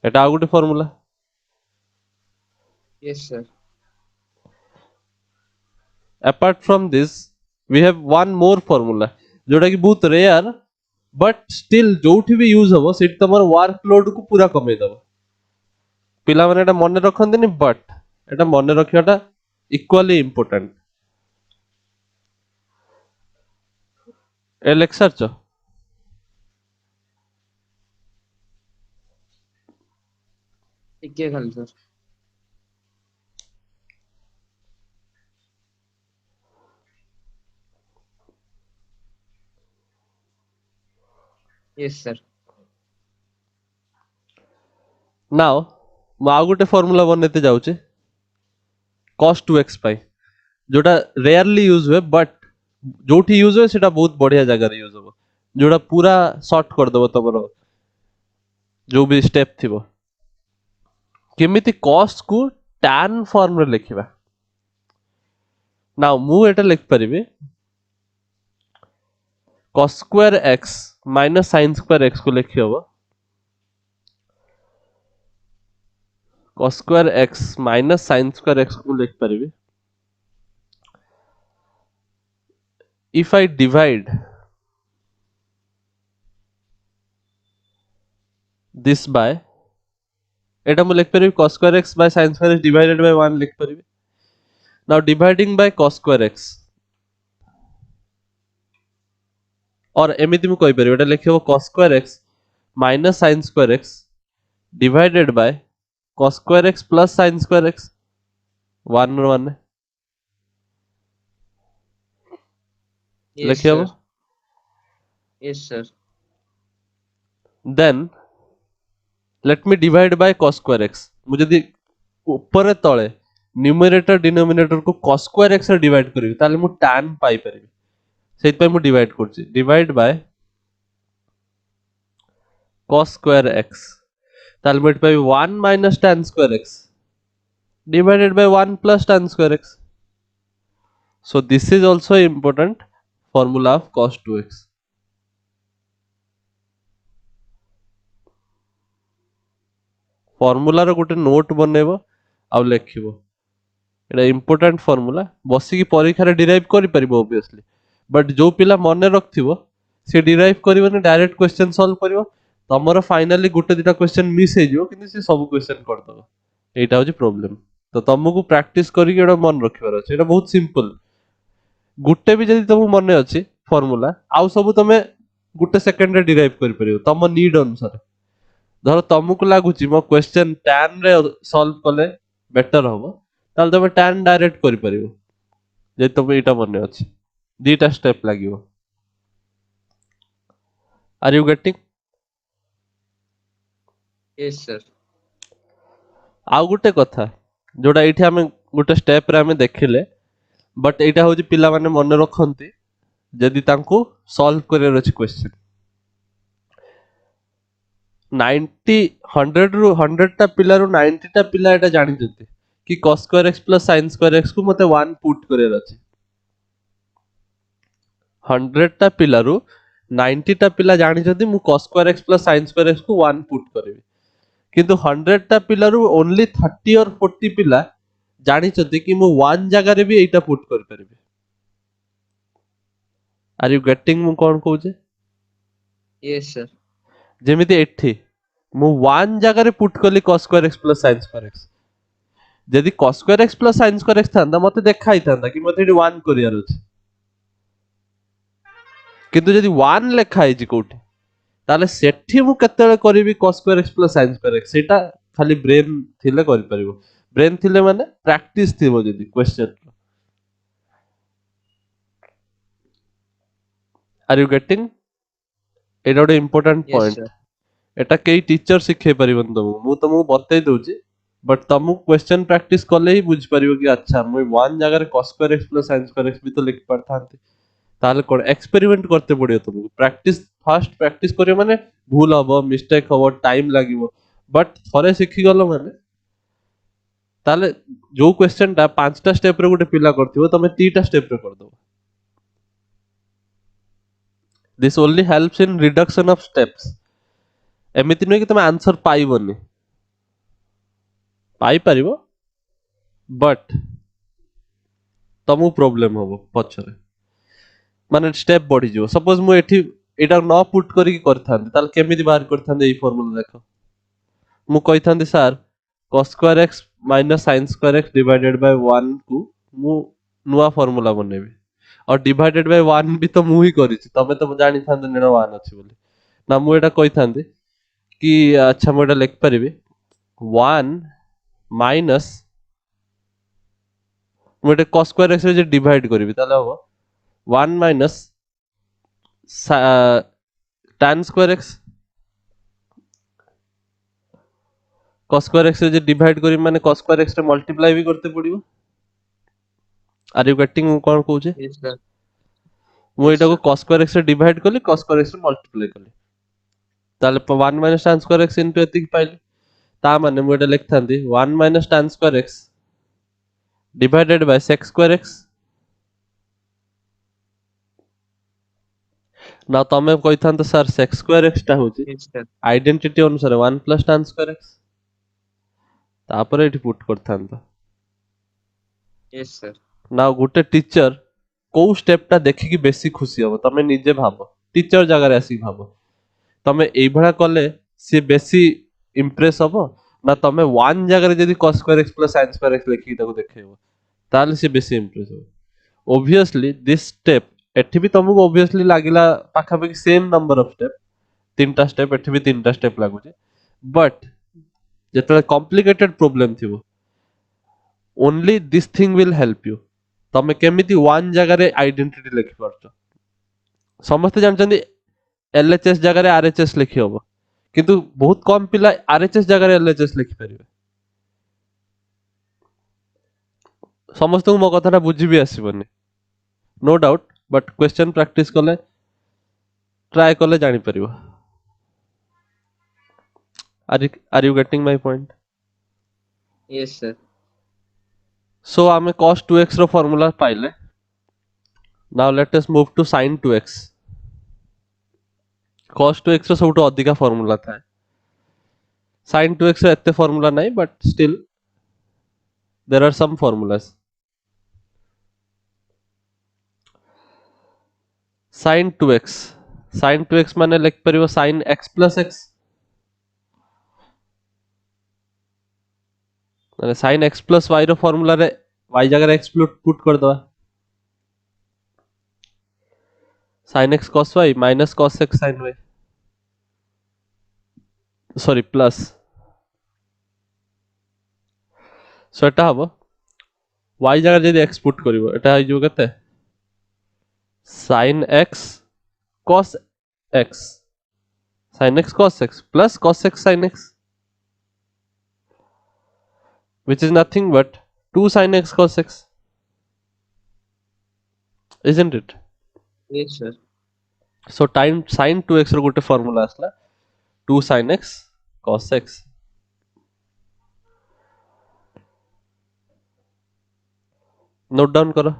एटा आ गोटे formula yes sir apart from this we have one more formula जोटा कि बहुत rare but still जोठी भी use हबो set तमर वर्कलोड को पूरा कमे दबो पिला माने एटा मने रखंदिनी बट एटा मने रखियाटा इक्वली इंपोर्टेंट ए लेक्चर च टिके खाली सर यस सर नाउ मु आ गोटे फार्मूला बनेते जाउचे cos 2x पाई जोटा रेयरली यूज हुए बट जोठी यूज हुए सेटा बहुत बढ़िया जगह रे यूज हो जोटा पूरा शॉर्ट कर दबो तमरो जो भी स्टेप थिबो केमिति cos को tan फॉर्म रे लिखिबा नाउ मु एटा लिख परिबे cos square x minus sin square x को लिखि हबो cos square x minus sin square x को लिख परिबे if I divide this by एटा मु लिख परिबे cos square x by sin square x divided by 1 लिख परिबे now dividing by cos square x और एमिति मु कहि परिबे एटा लिखिबो cos square x minus sin square x divided by cos square x plus sin square x 1 1 yes लिखिबो sir, yes sir, then let me divide by cos square x मु जदी ऊपर तळे numerator denominator को cos square x रे divide करिवि ताले मु tan पाई परिबि सेति पय मु डिवाइड करछि divide by cos square x ताले मु eight pi 1 minus tan square x divided by 1 plus tan square x so this is also important formula of cos 2x formula रो गोटे नोट बनेबो आ लिखिबो एटा इंपोर्टेंट फॉर्मूला बसी की परीक्षा रे derive करि परिबो obviously but जो पिला मने रखथिबो से डिराइव करिवने डायरेक्ट क्वेश्चन सॉल्व करिवो तमरो फाइनली गोटे दिटा क्वेश्चन मिस हे जिवो किंतु से सब क्वेश्चन कर दबो एटा होची प्रॉब्लम तो तुमको प्रैक्टिस करी एटा मन रखिबार अछि एटा बहुत सिंपल गुटे भी जदि तुम मने अछि फॉर्मूला आउ सब तमे गुटे सेकंड रे डिराइव करि परिबो तम नीड अनुसार धर तुमको लागुची मो क्वेश्चन tan रे सॉल्व कले बेटर होबो ताल तमे tan डायरेक्ट करि परिबो जे तमे एटा मने अछि दीटा स्टेप लागिवो are you getting yes sir, आउ गुटे कथा जोडा एठी हमें गुटे स्टेप रे हमें देखिले बट एटा होची पिला माने मने रखंती जदि तांको सॉल्व करियर अछि क्वेश्चन 90 100 रु 100 टा पिला रु 90 टा पिला एटा जानि जति कि cos square x plus sin square x को मते 1 पुट करियर अछि 100 टा पिला रु 90 टा पिला जानि जति मु cos square x plus sin square x को 1 पुट करिवि किंतु 100 टा पिला रु ओनली 30 और 40 पिला जानि जति कि मु 1 जगह रे भी एटा पुट कर परिबि आर यू गेटिंग मु कोन कहूजे yes sir, जेमिति एठी मु 1 जगह रे पुट कली cos square x plus sin square x जदि cos square x plus sin square x थांदा मते देखाई थांदा कि मते एठी 1 करियार अछि किंतु जदि 1 लेखा आइछि कोठी ताले सेठी मु केतेले करिवि cos square x plus sin square x सेटा खाली ब्रेन थिले करि परिबो ब्रेन थिले माने प्रैक्टिस थिबो जदि क्वेश्चन आर यू गेटिंग एटा गोटे इंपोर्टेंट yes पॉइंट sir, एटा केई टीचर सिखे परिबन तुमको मु तुमको बतै दउची बट तुमको क्वेश्चन प्रैक्टिस करले ही बुझ परिबो कि अच्छा मु 1 जगह रे cos square x plus sin square x भी तो लिख परथांती ताले कोन एक्सपेरिमेंट करते पड़ियो तुमको प्रैक्टिस फास्ट प्रैक्टिस करियो माने भूल हबो मिस्टेक हबो टाइम लागिवो बट थरे सिखि गलो माने ताले जो क्वेश्चन टा पांचटा स्टेप रे गोटे पिला करथिबो तमे 3टा स्टेप रे कर दो this only helps in reduction of steps एमिति नै कि तमे आंसर पाइबोनी पाई परिबो बट तमु प्रॉब्लम हबो पछरे माने स्टेप बढ़ी जो सपोज मु एठी एटा न पुट करी करथांती ताल केमिति बाहर करथांती एई फार्मूला देखो मु कहिथांती sir cos square x minus sin square x divided by 1 को मु नुवा फार्मूला बनेबी और डिवाइडेड बाय 1 भी तो मु ही करिछि तमे तो जानि थांते नेडा 1 अछि बोली ना मु एटा कहिथांती कि अच्छा मु एटा लिख परिबी 1 माइनस मु एटा cos square x रे जे डिवाइड करिवि ताले हबो 1 minus tan square x cos square x रे जे डिवाइड करी माने cos square x रे मल्टीप्लाई भी करते पड़िबो आर यू गेटिंग मु कोन कहूजे yes sir, मु yes एटा को sir, cos square x रे डिवाइड कली cos square x रे मल्टीप्लाई कली ताले 1 minus tan square x into एतिक पाइली ता माने मु एटा लिखथांती 1 minus tan square x divided by sec square x ना तमे कहिथांत सर sec square x टा होची yes sir, आइडेंटिटी अनुसार 1 plus tan square x तापर एठी पुट करथांत यस सर ना गुटे टीचर को स्टेप टा देखिकी बेसी खुशी हो तमे निजे भाबो टीचर जगह रे आसी भाबो तमे एई भळा कले से बेसी इंप्रेस हबो ना तमे वन जगह रे जदी cos square x plus sin square x लेखि ताको देखैबो ताले से बेसी इंप्रेस हबो ऑब्वियसली दिस स्टेप एठी भी तुमको ऑब्वियसली लागिला पाखा पाखी सेम नंबर ऑफ स्टेप तीनटा स्टेप एठी भी तीनटा स्टेप लागुचे बट जेतले कॉम्प्लिकेटेड प्रॉब्लम थिबो only this thing will help you तमे केमिति वन जगह रे आइडेंटिटी लिखि परछो समस्त जानचंदी एलएचएस जगह रे आरएचएस लिखि हबो किंतु बहुत कम पिला आरएचएस जगह रे एलएचएस लिखि परिबे समस्त को मो कथाटा बुझी भी आसीबनी no doubt but question practice कले ट्राई कले जानि परिबो are you getting my point yes sir so आमे cos 2x रो फार्मूला पाइले now let us move to sin 2x cos 2x रो सबटो अधिका फार्मूला था sin 2x रो एते फार्मूला नाही but still there are some formulas sin 2x माने लिख परिबो sin x plus x माने sin x plus y रो फार्मूला रे y जगह रे x पुट कर दवा sin x cos y minus cos x sin y sorry plus so एटा हबो y जगह रे यदि x पुट करिवो एटा आइ जो केते sin x cos x sin x cos x plus cos x sin x which is nothing but 2 sin x cos x isn't it yes sir so time sin 2x रो गोटे formula आसला 2 sin x cos x note down करो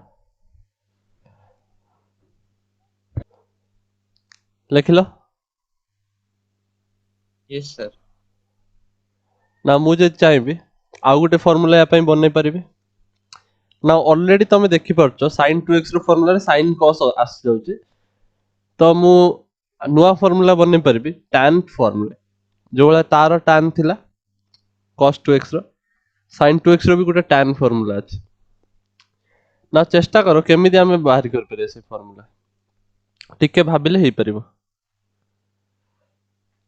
लिखिलो yes sir ना मुझे चाहिए आउ गोटे formula या पई बनै परिबे ना ऑलरेडी तमे देखि परछो sin 2x रो फार्मूला रे sin cos आस जाउची तो मु नुआ फार्मूला बनै परिबी tan फार्मूला जो वाला तार tan थिला cos 2x रो sin 2x रो भी गोटे tan फार्मूला अछि ना चेष्टा करो केमिति आमे बाहर कर परिबे से फार्मूला टिके भाबिले हेई परिबो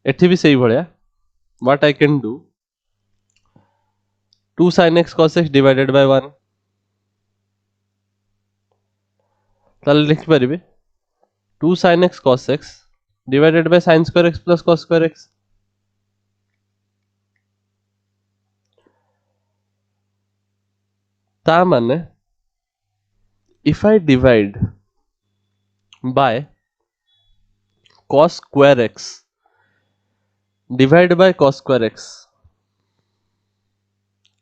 एठी भी सही भलिया what I can do 2 sin x cos x divided by 1 ताले लिखि परिबे 2 sin x cos x divided by sin square x plus cos square x ता माने if I divide by cos square x divide by cos square x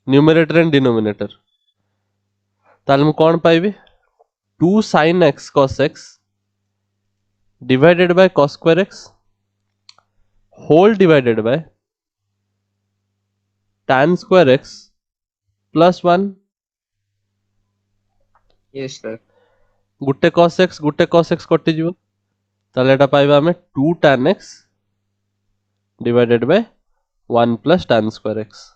numerator and denominator ताले मु कोन पाइबे 2 sin x cos x divided by cos square x whole divided by tan square x plus 1 yes sir Gute cos x कटि जीवो ताले एटा पाइबा हमें 2 tan x divided by 1 plus tan square x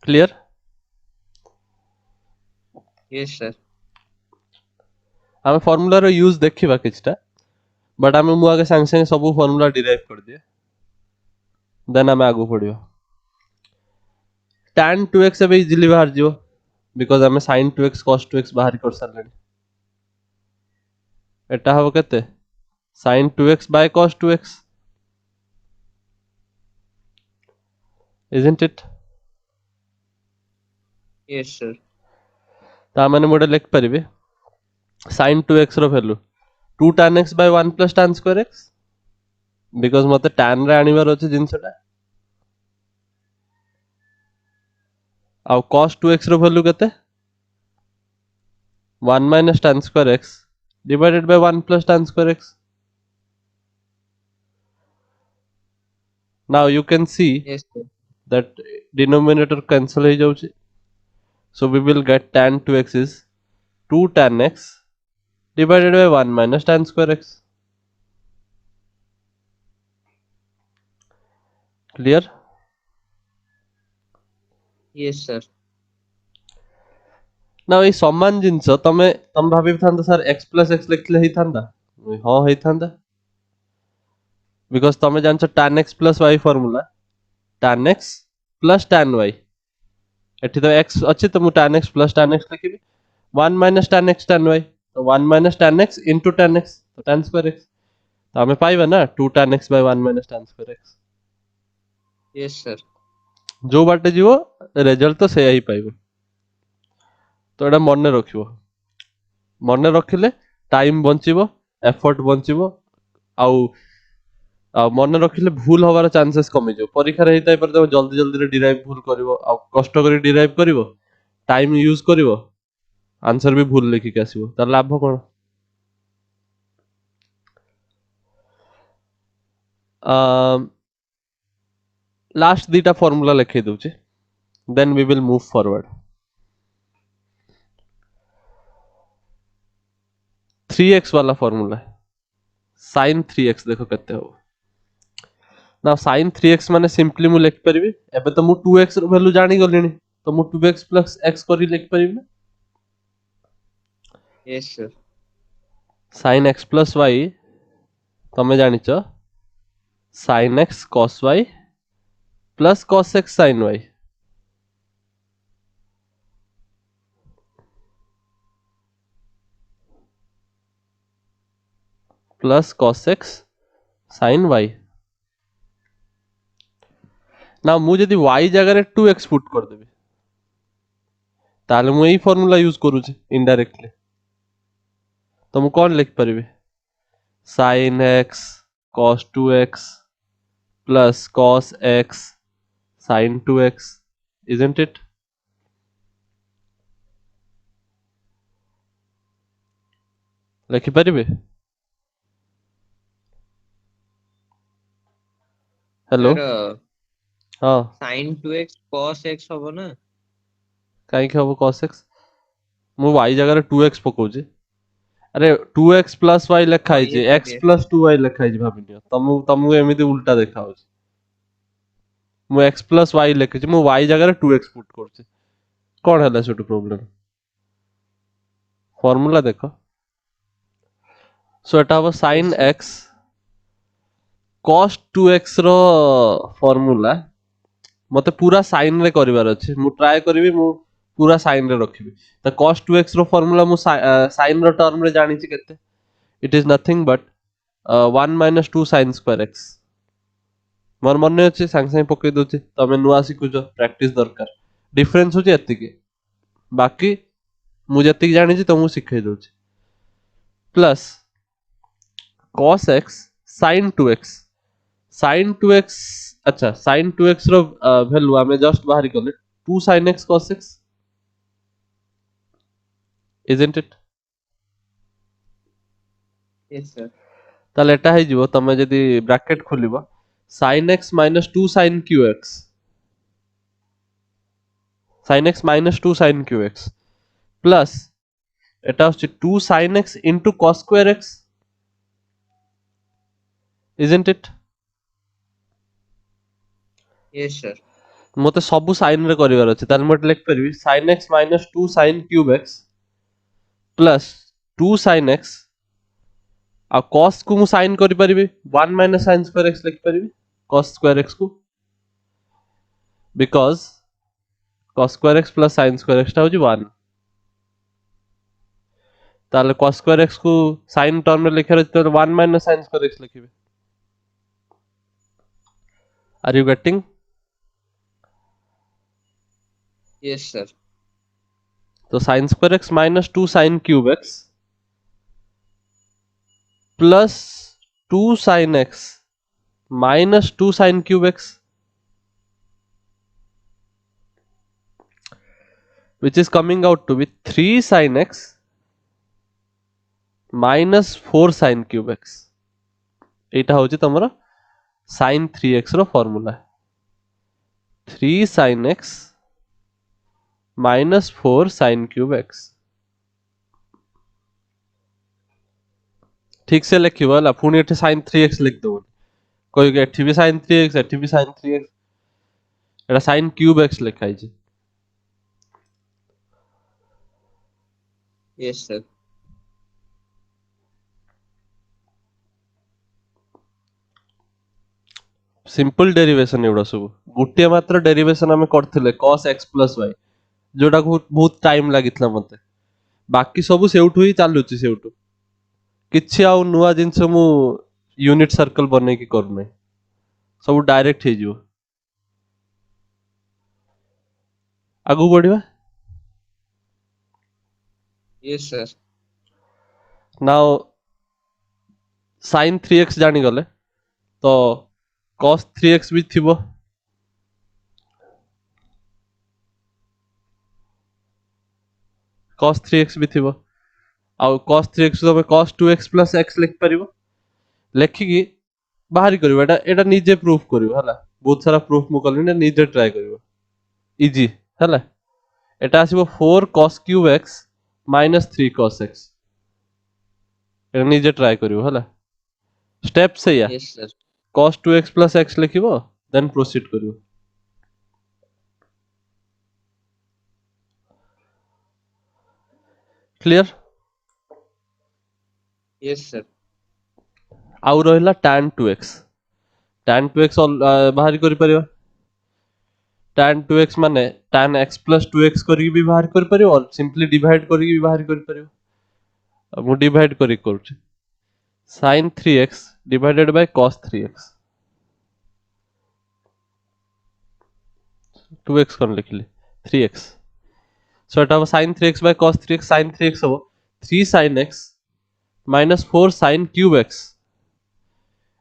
clear yes sir आमे formula रो use देखिबा किछटा but आमे मु आगे संग संग सब फार्मूला डिराइव कर दिए देन आमे आगु पढियो tan 2x अब इजीली बाहर जिवो बिकॉज़ आमे sin 2x cos 2x बाहर कर सरलेनी एटा हबो केते sin 2x by cos 2x isn't it yes sir ता माने मोडे लिख परिबे sin 2x रो value 2 tan x by 1 plus tan square x because मते tan रे आनिबार अछि जिंसटा आउ cos 2x रो वैल्यू केते 1 minus tan square x divided by 1 plus tan square x. Now you can see Yes, sir. that denominator cancel हो जाउची. So we will get tan 2x is 2 tan x divided by 1 minus tan square x. Clear? Yes, sir. ना ଏଇ ସମାନ ଜିନିଷ ତମେ ଭାବିଥାନ୍ତ sir x plus x ଲେଖିଲେ ହେଇଥାନ୍ତା ହଁ ହେଇଥାନ୍ତା ବିକଜ ତମେ ଜାଣିଛ tan x plus y formula tan x plus tan y ଏଠି ତ x ଅଛି ତ ମୁଁ tan x plus tan x ଲେଖିବି 1 minus tan x tan y ତ 1 minus tan x into tan x ତ tan square x ତ ଆମେ ପାଇବା ନା 2 tan x by 1 minus tan square x Yes, sir. जो बाटे जीवो रेजल्ट तो सेया ही पाइबो तो एटा मने रखिबो मने रखिले टाइम बंचिबो एफर्ट बंचिबो आउ मन रखिले भूल हबार चांसेस कमी जाओ परीक्षा रे हेताई पर जल्दी जल्दी रे डिराइव भूल करिवो आ कष्ट करी डिराइव करिवो टाइम यूज करिवो आंसर भी भूल लेखि के आसीबो तार लाभ कोन लास्ट दीटा फार्मूला लिखि दउची then we will move forward 3x वाला फार्मूला sin 3x देखो केते हो ना sin 3x माने सिंपली मु लिख परिबी एबे तो मु 2x रो वैल्यू जानि गलिनी तो मु 2x plus x करी लिख परिबी ना Yes, sir. sin x plus y तमे जानिच sin x cos y plus cos x sin y plus cos x sin y ना मु जदी y जगह रे 2x पुट कर देबी ताले मु एही फार्मूला यूज करूची इनडायरेक्टली तो मु कोन लिख परिबी sin x cos 2x plus cos x sin 2x isn't it लिखि परिबी हेलो Sir, हां sin 2x cos x हबो ना? काई के हबो cos x मु y जगह रे 2x पकोची अरे 2x plus y लिखा हाँ, है yes, sir. x Yes, plus 2y लिखा है भाबिनियो तमु एमिति उल्टा देखा हो मु x plus y लिखिछि मु y जगह रे 2x पुट करछि कोन हला सेटु प्रॉब्लम फार्मूला देखो सो एटा हबो sin yes, sir. x cos 2x रो फार्मूला मते पूरा sin रे करिवार अछि मु ट्राई करबी मु पूरा sin रे रखिबी त cos 2x रो फार्मूला मु sin रो टर्म रे जानि छि केते it is nothing but 1 minus 2 sin square x मोर मन अछि संग संग पकई दोछि तमे नुआ सिखुछो प्रैक्टिस दरकार डिफरेंस होछि एतिकी बाकी मु जति जानि छि तमु सिखै दोछि plus cos x sin 2x sin 2x अच्छा sin 2x रो वैल्यू हमें जस्ट बाहर कले 2 sin x cos x isn't it Yes, sir. ताले एटा हे जिवो तमे जदी bracket खोलिबो sin x minus 2 sin qx sin x minus 2 sin qx plus এটা হচ্ছে 2 sin x into cos square x isn't it Yes, sir. मते सब sin रे करिवार अछि तार मते लिख परबी sin x minus 2 sin cube x plus 2 sin x आ cos को मु sin करि परबी 1 minus sin square x लिख परबी cos square x को because cos square x plus sin square x टा होची 1 ताले cos square x को sin टर्म रे लिखर अछि तो 1 minus sin square x लिखिबे are you getting Yes, sir. तो sin square x minus 2 sin cube x plus 2 sin x minus 2 sin cube x which is coming out to be 3 sin x minus 4 sin cube x. एटा होची तमरा sin 3x रो formula 3 sin x minus 4 sin cube x. ठीक से लिखियो होला पुणी एठी sin 3x लिख दो कोई के एठी भी sin 3x एठी भी sin 3x एटा sin cube x लिखाई छी. yes sir सिंपल डेरिवेशन एवडा सब गुटिया मात्र डेरिवेशन आमे करथिले cos x plus y जोटा को बहुत टाइम लागितला मते बाकी सब सेउठु ही चालुची सेउठु किछि आउ नुवा जिंस मु यूनिट सर्कल बने की करने सब डायरेक्ट हे जिवो आगु बढ़िबा. yes sir now sin 3x जानी गले तो cos 3x भी थिबो cos 3x भी थिबो आउ cos 3x तो cos 2x plus x लिख परिबो लेखि की बाहरी करिवो एटा एटा निजे प्रूफ करिवो हला बहुत सारा प्रूफ मु करलिने निजे ट्राई करिवो इजी हला एटा आसीबो 4 cos cube x minus 3 cos x एटा निजे ट्राई करिवो हला स्टेप से या yes sir cos 2x plus x लिखिबो देन प्रोसीड करिवो. क्लियर yes sir आउ रहिला tan 2x बाहरी करि परिबो tan 2x माने tan x plus 2x करी भी बाहर कर परिबो और सिंपली डिवाइड करी भी बाहर कर परिबो मु डिवाइड करी करछि sin 3x divided by cos 3x 2x कौन लिखली 3x so Etah sin 3x by cos 3x sin 3x हो 3 sin x minus 4 sin cube x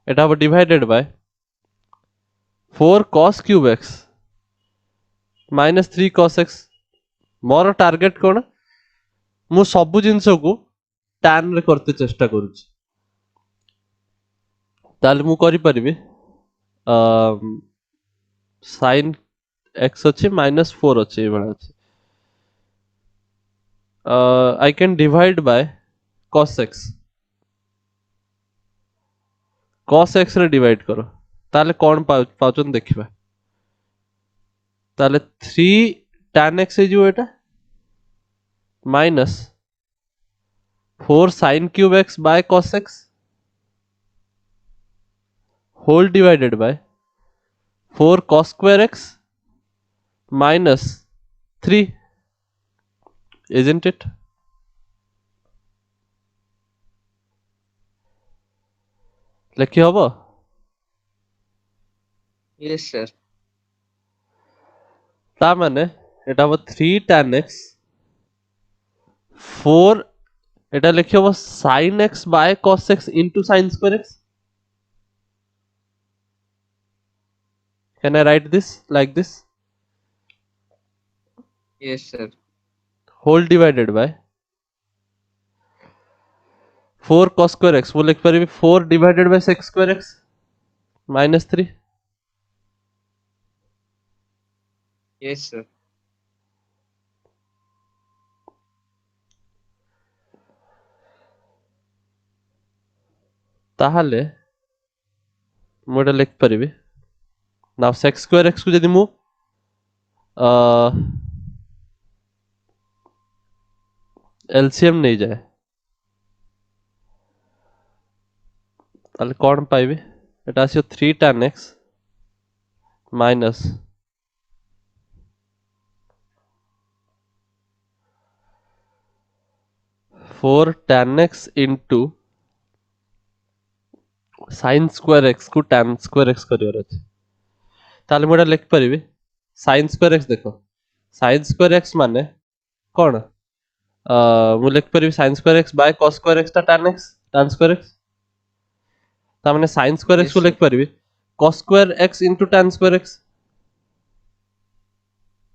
एटा डिवाइडेड by 4 cos cube x minus 3 cos x मोर target कोन मु सब जिंस को tan रे करते चेष्टा करूछि ताल मु करि परिबे sin x अच्छे minus 4 अच्छे ये बड़ा अच्छे I can divide by cos x रे डिवाइड करो ताले कौन पाउचन देखिबा ताले 3 tan x है जो एटा minus 4 sin cube x by cos x whole divided by 4 cos square x minus 3 isn't it लिखि हबो yes sir ता माने एटा हबो 3 tan x 4 एटा लिखि हबो sin x by cos x into sin square x. Can I write this like this? yes sir Whole divided by 4 cos square x वो लिख परिबे 4 divided by sec square x minus 3 yes sir ताहाले मोडा लिख परिबे now sec square x को जदि मु LCM नहीं जाए ताले कौन पाइबे एटा आसियो 3 tan x minus 4 tan x into sin square x को tan square x करियर अछि ताले मोडा लिख परिबे sin square x देखो sin square x माने कौन मु लिख परिबे sin square x by cos square x ता tan square x ता माने sin square x yes को sir लिख परिबे cos square x into tan square x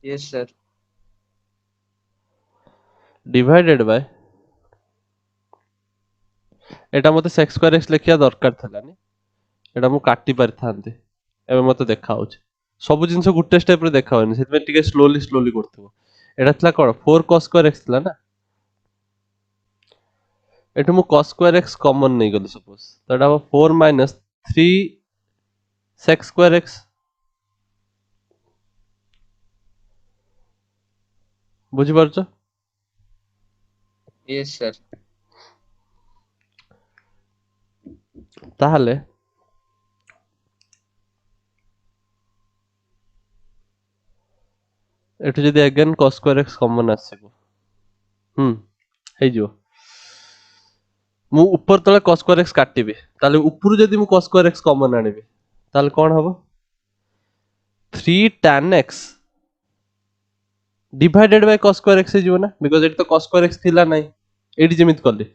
yes sir divided by एटा मते सेक्स स्क्वायर एक्स लिखिया दरकार थलानी एटा मु काटी पारिथांती एबे मते देखा होछ सब जिंस गुटे स्टेप रे देखा होनी सेतमे टिके स्लोली स्लोली करथबो एटा थला कोन 4 cos स्क्वायर एक्स थला ना एठु मु cos स्क्वायर एक्स कॉमन नै गली सपोज तो एटा 4 माइनस 3 sec स्क्वायर एक्स बुझी पारछो यस सर ताहले एठु जदी again cos square x common आसीबो हे जो मु ऊपर तले cos स्क्वायर एक्स काटिबी ताले ऊपर जदी मु cos स्क्वायर एक्स कॉमन आनिबी ताले कोन हबो 3 tan x divided by cos square x जीवो ना बिकॉज़ एट तो cos स्क्वायर एक्स थिला नै एटी जेमित करले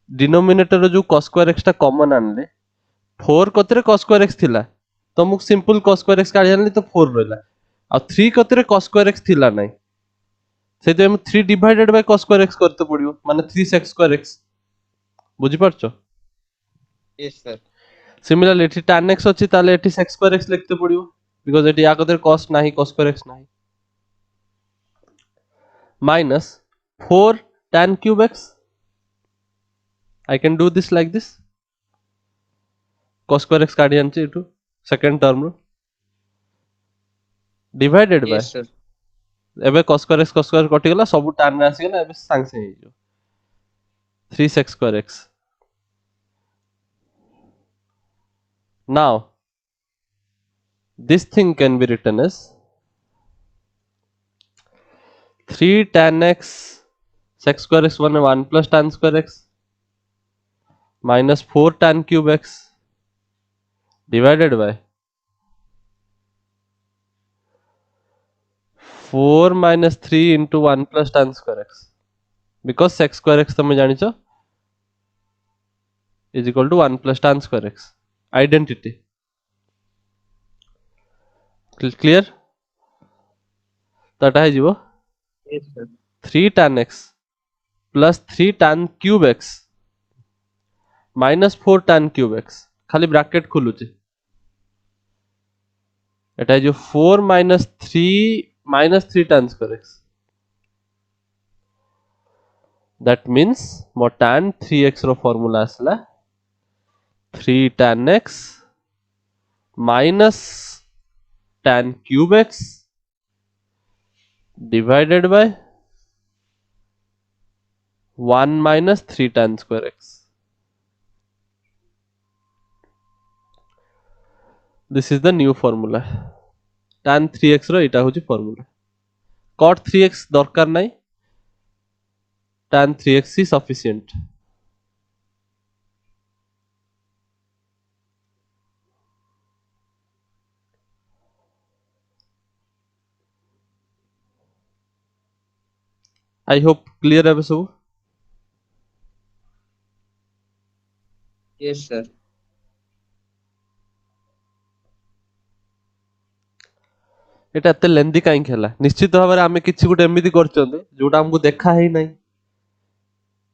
डिनोमिनेटर रो जो cos स्क्वायर एक्स ता कॉमन आनले 4 कतरे cos स्क्वायर एक्स थिला तो मु सिंपल cos स्क्वायर एक्स काढी आनली तो 4 रहला आ 3 कतरे cos स्क्वायर एक्स थिला नै सेते हम 3 divided by cos square x करते पड़ियो माने 3 sec स्क्वायर एक्स बुझी पारछो यस सर सिमिलरली एठी tan x अछि ताले एठी sec स्क्वायर x लिखते पड़ियो बिकॉज़ एठी या कदर cos नाही cos स्क्वायर x नाही minus 4 tan cube x I can do this like this cos square x काढी आनछि एठु सेकंड टर्म रो डिवाइडेड बाय यस सर एबे cos स्क्वायर कटि गेला सब tan रे आसी गेला एबे सांग से हो 3 sec square x now this thing can be written as 3 tan x sec square x 1 plus tan square x minus 4 tan cube x divided by 4 minus 3 into 1 plus tan square x because sec square x तमे जानिछो is equal to 1 plus tan square x identity clear तटा है जीवो yes sir 3 tan x plus 3 tan cube x minus 4 tan cube x खाली bracket खुलुची एटा जो 4 minus 3 tan square x that means mo tan 3x row formula आसला 3 tan x minus tan cube x divided by 1 minus 3 tan square x. This is the new formula. Tan 3x रो इटा होची formula. Cot 3x दरकार नहीं. Tan 3x is sufficient. I hope clear है सब. Yes sir एटा एते लेंदी काई खेला निश्चित भाव आमे किछि गुटे एमिति करचंदे जोटा हमको देखा ही नहीं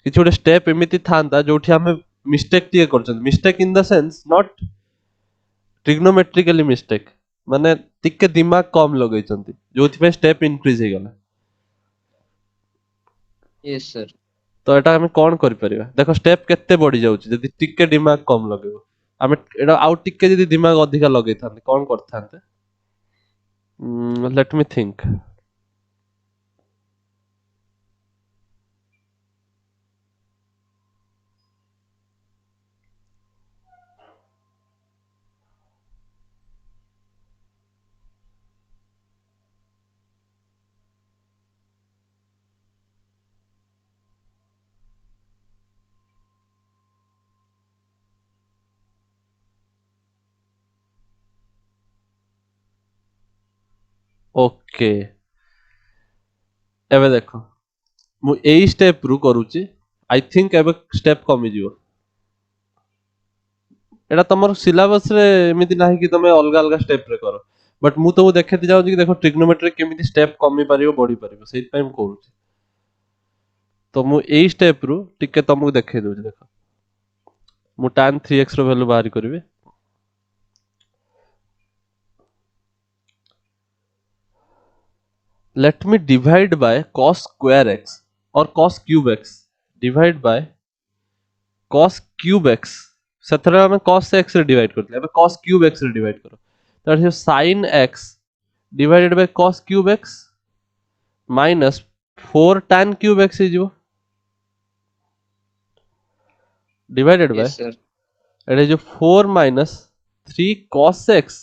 किछि गुटे स्टेप एमिति थांता जोठी आमे मिस्टेक टिए करचंदे mistake in the sense not trigonometrically mistake माने टिके दिमाग कम लगैचंती जोथि पे स्टेप इंक्रीज हे गला यस सर तो एटा आमे कोन करि परिबा देखो स्टेप केते बढ़ी जाउची जदि टिके दिमाग कम लगेबो आमे एटा आउ टिके जदि दिमाग अधिका लगै थांते कोन करथांते let me think ओके एबे देखो मु एई स्टेप रु करूची आई थिंक एबे स्टेप कमी जिवो एटा तमर सिलेबस रे एमिति नाही कि तमे अलगा अलगा स्टेप रे करो बट मु तो देखेति जाउची कि देखो ट्रिग्नोमेट्री केमिति स्टेप कमी पारियो बढ़ी पारियो सेहि टाइम करूची तो मु एई स्टेप रु टिके तुमको देखे दउछि देखो मु tan 3x रो वैल्यू बाहर करबी let me divide by cos square x or cos cube x divide by cos cube x सेथरा में cos x रे डिवाइड करथले अब cos cube x रे डिवाइड करो that is sin x divided by cos cube x minus 4 tan cube x is divided by Yes, sir. it is 4 minus 3 cos x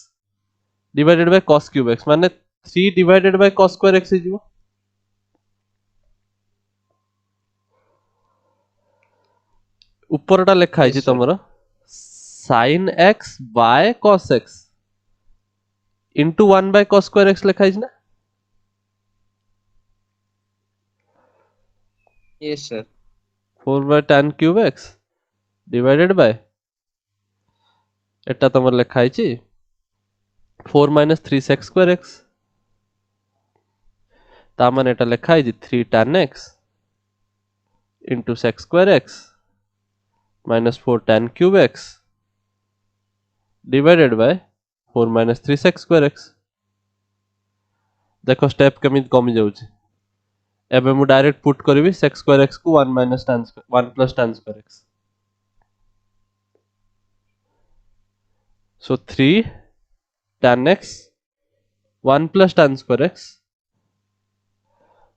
divided by cos cube x माने 3 divided by cos square x is ऊपरटा लेखा Yes, है sir. तमरो sin x by cos x into 1 by cos square x लेखा है ना Yes, sir. 4 by tan cube x divided by एटा तमर लेखा है 4 minus 3 sec square x ता माने एटा लेखा है 3 tan x into sec square x minus 4 tan cube x divided by 4 minus 3 sec square x देखो स्टेप केमित कमी जाउछि एबे मु डायरेक्ट पुट करबी sec square x को 1 minus tan square 1 plus tan square x so 3 tan x 1 plus tan square x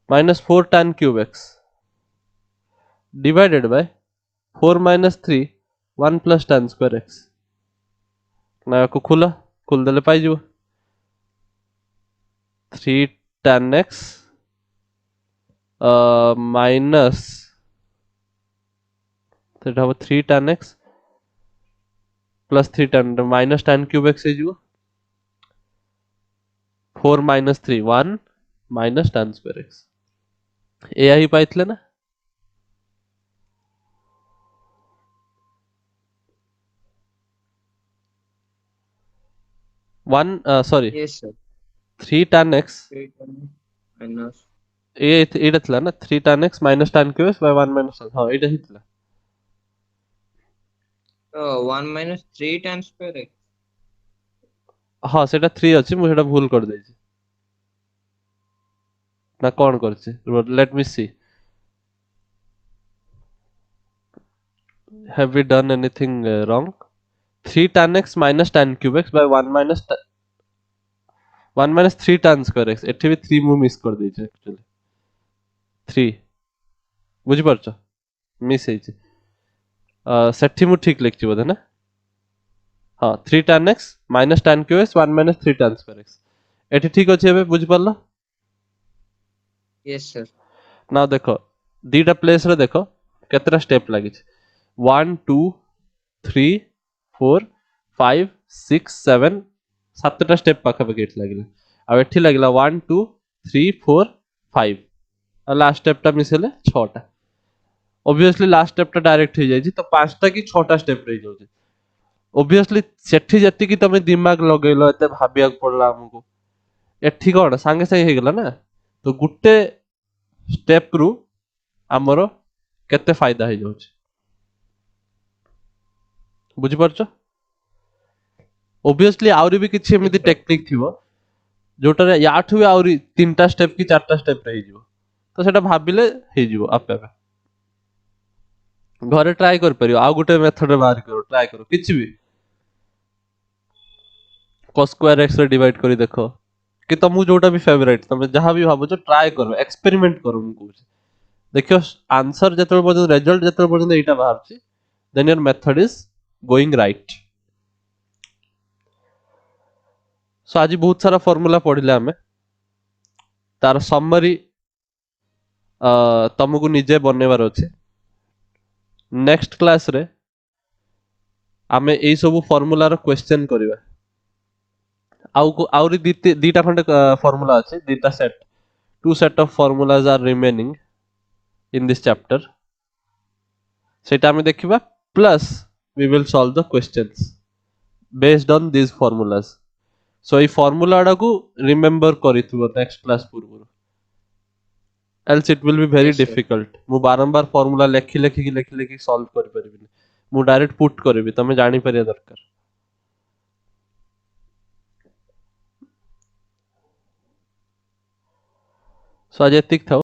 minus 4 tan cube x divided by 4 minus 3 1 plus tan square x ना को खुल देले पाई जो 3 tan x minus सेटा हो 3 tan x plus 3 tan minus tan cube x है जो 4 minus 3 1 minus tan square x एया ही पाइथले ना 1 sorry Yes, sir. 3 tan x 3 minus. एटा थला ना 3 tan x minus tan cube x by 1 minus tan हां एटा ही थला 1 minus 3 tan square x. हां सेटा 3 अछि मु सेटा भूल कर दैछि ना कोन करछि let me see have we done anything wrong 3 tan x minus tan cube x by 1 minus 1 minus 3 tan square x एठी भी 3 मु मिस कर दैछि एक्चुअली 3 बुझि परछ मिस ହେଇछि सेठी मु ठीक लिखछि बोधे ना हाँ 3 tan x minus tan cube x 1 minus 3 tan square x एठी ठीक अछि एबे बुझि परलो Yes, sir. ना देखो दीटा प्लेस रे देखो केतरा स्टेप लागि छै 1 2 3 4 5 6 7 सातटा स्टेप पाखा पाखी एठी लागिला आ एठी लागिला 1 2 3 4 5 आ लास्ट स्टेप टा मिसेले 6 टा ऑब्वियसली लास्ट स्टेप टा डायरेक्ट हो जाई तो 5 टा की 6 टा स्टेप रही जाउछि ऑब्वियसली सेठी जति की तमे दिमाग लगेलो एते भाबिया पड़ला हमको एठी कोन संगे संगे हे गेला ना तो गुट्टे स्टेप रु हमरो केते फायदा हे जाउछि बुझि परछ ऑब्वियसली आउरी भी किछि एमिति टेक्निक थिबो जोटा याठु भी आउरी 3टा स्टेप की 4टा स्टेप रही जिवो तो सेटा भाबिले हे जिवो आपे आपे घरे ट्राई कर परियो आ गुटे मेथड बाहर करो ट्राई करो किछि भी cos square x रे डिवाइड करी देखो कि तुमको जोटा भी फेवरेट तुम जहां भी भाबो ट्राई करो एक्सपेरिमेंट करो मु कहूँ देखियो आंसर जतबे पर्यंत रिजल्ट जतबे पर्यंत एटा बाहरछि then your method is going right so आज बहुत सारा फार्मूला पढ़िले हमें तार समरी तुमको निजे बनेबार अछि नेक्स्ट क्लास रे आमे एई सब फार्मूला रो क्वेश्चन करिवा आउरी दीटा खंडे फार्मूला अछि दीटा set two set of formulas are remaining in this chapter सेटा हमें देखिबा plus we will solve the questions based on these formulas so ei formula डा को रिमेंबर करिथबो नेक्स्ट क्लास पूर्व else it will be very yes sir difficult ମୁଁ ବାରମ୍ବାର formula ଲେଖି solve କରିପାରିବିନି ମୁଁ ଡାଇରେକ୍ଟ ପୁଟ୍ କରିବି ତମେ ଜାଣିପାରିବା ଦରକାର ସो ଆଜି ଏତିକି ଥାଉ